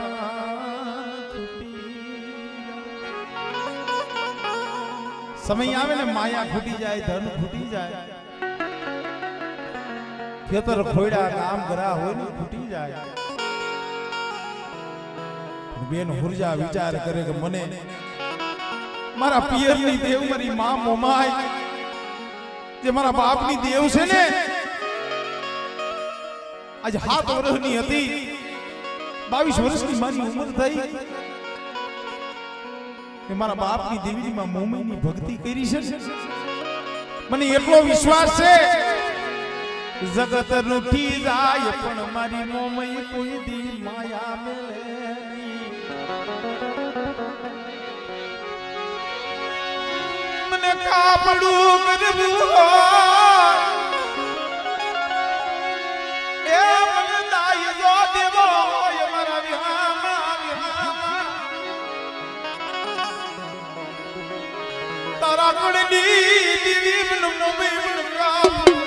સમય આવે ને માયા ખૂટી જાય ધન ખૂટી જાય ખેતર ખોયડા કામ કરા હોય ને ખૂટી જાય બેન હુરજા વિચાર કરે કે મને મારા પિયરની દેવ મારી માં મોમાય જે મારા બાપની દેવ છે ને આજ 7 વર્ષની હતી 22 વર્ષની મારી ઉંમર થઈ કે મારા બાપની દેવીની માં મોમાઈની ભક્તિ કરી છે મને એટલો વિશ્વાસ છે જગત રૂઠી જાય પણ મારી મોમઈ કોઈ દી માયા મેલે મને કાપડું કરવું એ મને દાઈ જો દેવો હોય મારા વિહામાં તારા કડની દીવી મન મોમઈ મન કાપડું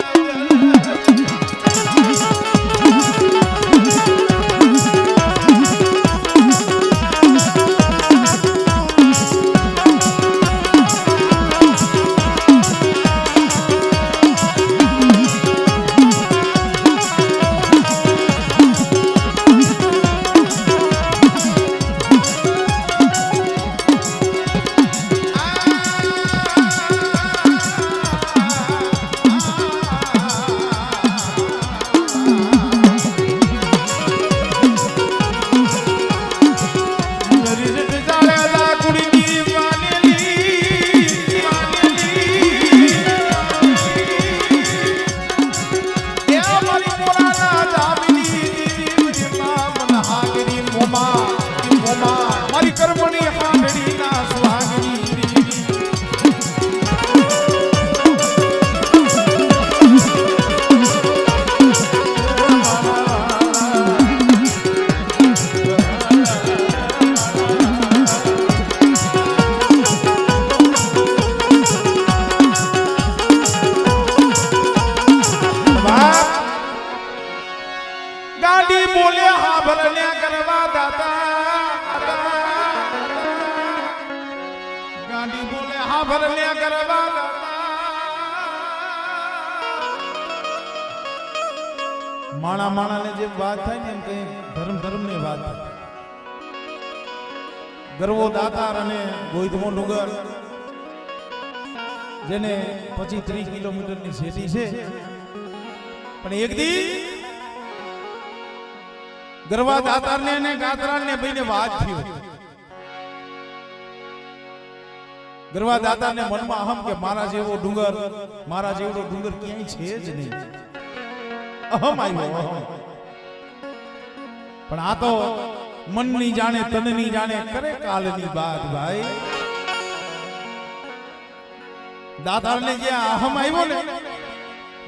માણા માણાને જે વાત થાય ને એમ કે ધર્મ ધર્મની વાત થાય ગરવો દાતાર અને ગોઈધમો ડુંગર જેને 25-30 કિલોમીટરની શેરી છે પણ એક દી ગરવા દાતારને અને ગાત્રાને બેને વાત થયો ગરવા દાતારને મનમાં અહમ કે મારા જેવો ડુંગર ક્યાંય છે જ નહીં અહમ આવ્યો પણ આ તો મનની જાણે તનની જાણે કરે કાલની વાત ભાઈ દાતારને જે અહમ આવ્યો ને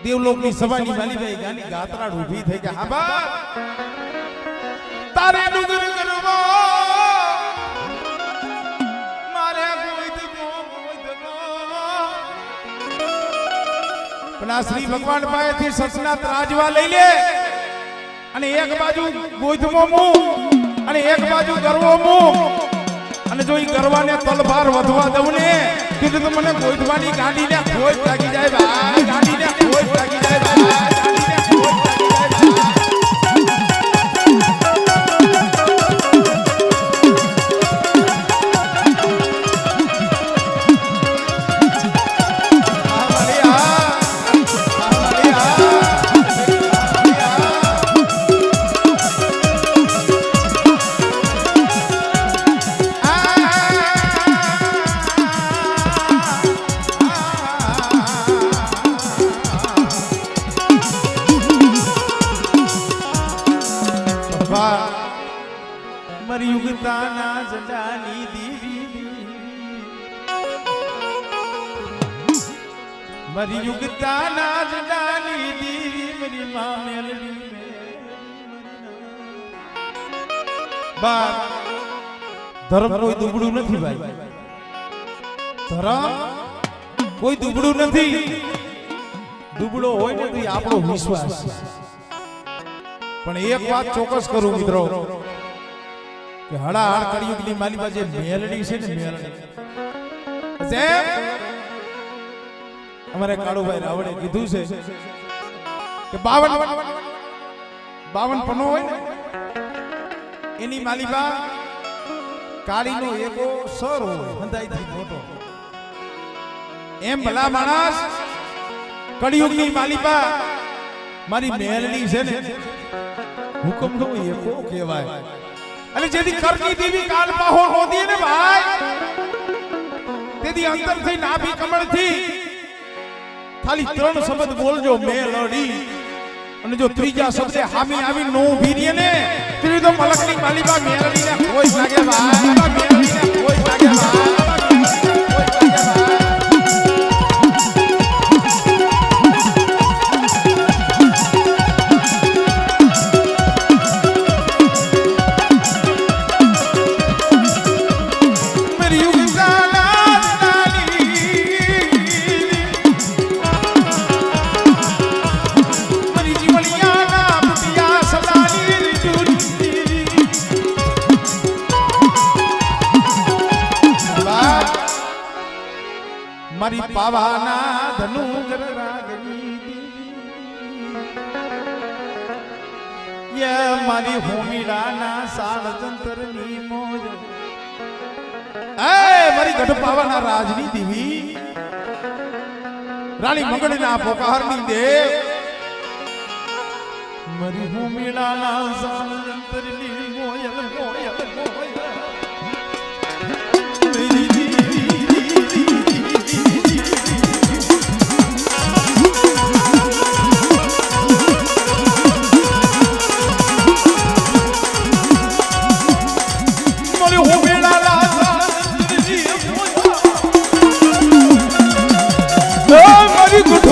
દેવલોકની સભાની વાલીભાઈ ગાની ગાત્રાડ ઊભી થઈ કે હા બા તારે ડુંગર કરવા પણ આ શ્રી ભગવાન પાસેથી સસના ત્રાજવા લઈ લે અને એક બાજુ ગોધમો મું અને એક બાજુ ગરવો મું અને જો ઈ ગરવાને તલભાર વધવા દઉં ને કીધું તો મને ગોધવાની ગાડીને ખોટ લાગી જાય ભાઈ ગાડીને ખોટ લાગી જાય ભાઈ ગાડીને ખોટ લાગી જાય મારી યુગતાના જજાની દીવી મારી યુગતાના જજાની દીવી મારી માં મેલડી બા ધર્મ કોઈ દુબળું નથી ભાઈ ધર્મ કોઈ દુબળું નથી દુબળો હોય ને તો આપણો વિશ્વાસ પણ એક વાત ચોક્કસ કરું મિત્રો કે હળાહળ કળિયુગની માલિકા જે મેલડી છે ને મેલડી જેમ અમારે કાળુભાઈ રાવળે કીધું છે કે 52 પનો હોય ને એની માલિકા કાળીનો એકો સર હોય હંધાઈથી મોટો એમ ભલા માણસ કળિયુગની માલિકા મારી મેલડી છે ને હુકમનો એકો કહેવાય અને જેથી કરની દેવી કાલ પાહો હોદી ને ભાઈ તેથી અંતરથી નાભી કમળથી ખાલી 3 શબ્દ બોલજો મેલડી અને જો ત્રીજા શબ્દે હામી આવી નો ઊભી ને ત્રીજો તો મલકની માલિકા મેલડીને કોઈ લાગે ભાઈ મેલડીને કોઈ લાગે ભાઈ મારી પાવાના ધનુગર રાગની યે મારી હોમીડાના સાળજંતરની મોજ એ મારી ગઢ પાવાના રાજની દેવી રાણી મંગળના પોકારની દેવ મારી હોમીડાના સાળજંતરની મોયલ મોયલ મોયલ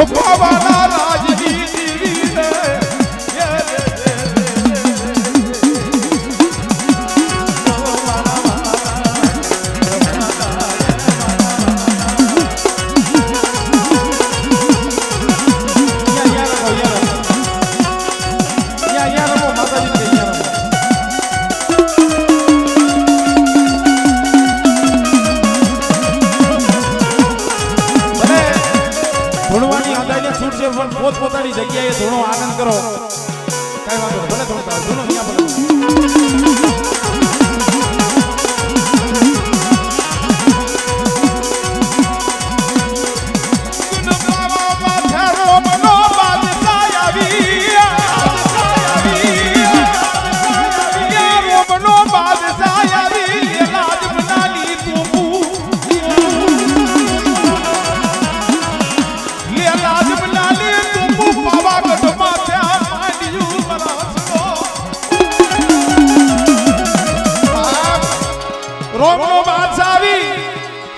પાવાના રાજની દીવી ને પોતપોતાની જગ્યાએ ધૂણો આનંદ કરો કઈ વાંધો ભલે ધૂણતા ધૂણો અહીંયા ભલે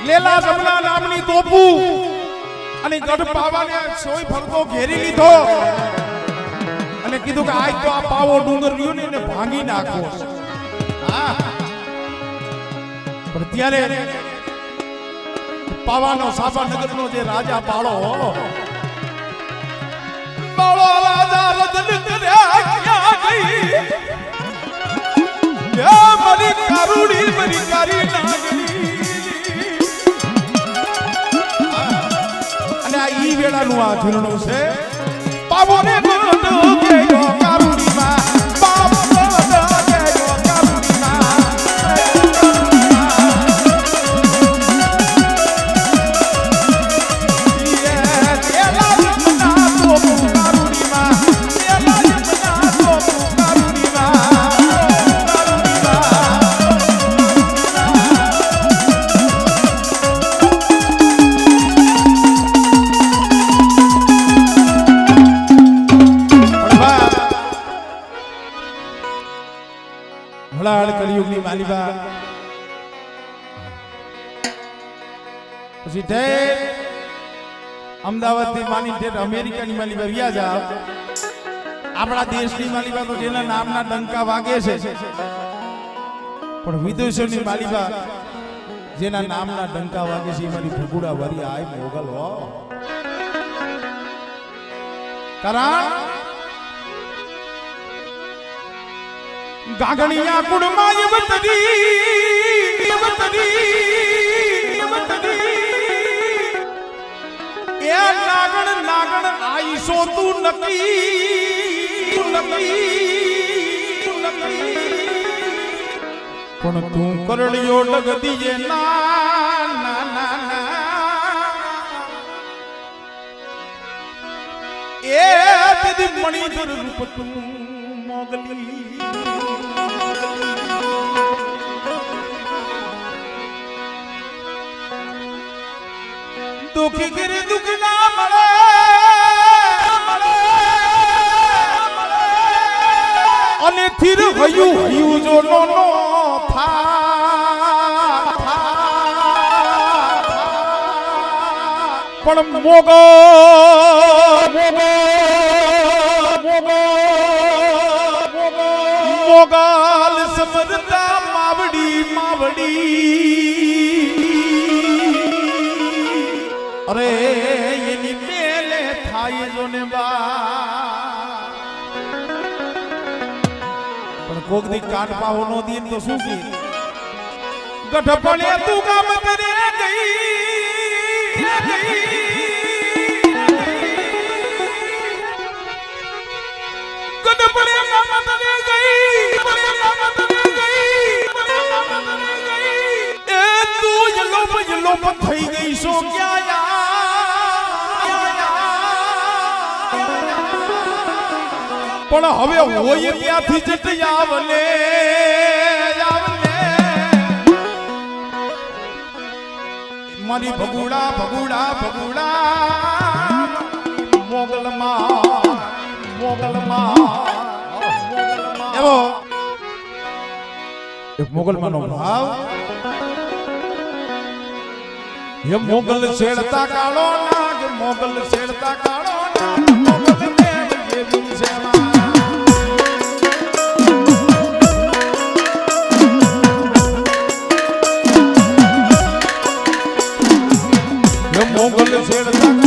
લેલા જમના નામની તોપુ અને ગઢ પાવાને સોય ફરતો ઘેરી લીધો અને કીધું કે આજ તો આ પાવો ડુંગર રહ્યો ને એને ભાંગી નાખો હા પણ ત્યારે પાવાનો સાબા નગરનો જે રાજા બાળો રાજા રતન કર્યા ક્યાં ગઈ મારી કારુડી મારી કારી નાગરી ઈ વેળાનું આ ઝૂલણું છે પાવોને ગોંડો ગયો કારુડીમાં પાવો ગોંડો ગયો કારુડીમાં યે તેલા જમના તો કારુડીમાં તેલા જમના તો કારુડીમાં ઉઘાડ કળિયુગની માલિબા પછી ઠેર અમદાવાદથી માની ઠેર અમેરિકાની માલિબા વ્યા જાવ આપણા દેશની માલિબા તો જેના નામના ડંકા વાગે છે પણ વિદેશોની માલિબા જેના નામના ડંકા વાગે છે એમાંની ભગુડા વારી આય મોગલ હો કારણ ગાગણિયા કુડમાં એ નાગણ નાગણ આઈસો તું નકી પણ તું કરડિયો લગદીએ ના ના ના એ તેદી મણિધર રૂપ તું મોગલી દુખી ગીરી દુખ ના મળે અને થીર હયું હયું જો નો નો પણ મોગલ સમરતા માવડી અરે એની મેલે થાય જો ને બા પણ કોક દી કાટ પાવો નો દી તો શું કી ગઢપણે તું ગામ કરે ગઈ ગઢપણે ગામ કરે ગઈ એ તું યલો થઈ ગઈ સો ક્યાં પણ હવે હોય ત્યાંથી જટ આવને મારી ભગુડા મોગલમાં એવો એક મોગલમાંનો ભાવ એ મોગલ છેડતા કાળો નાગ મોગલ છેડતા કાળો નાગ મોગલ દેવ જેવી સેવા મોગલ છેડતા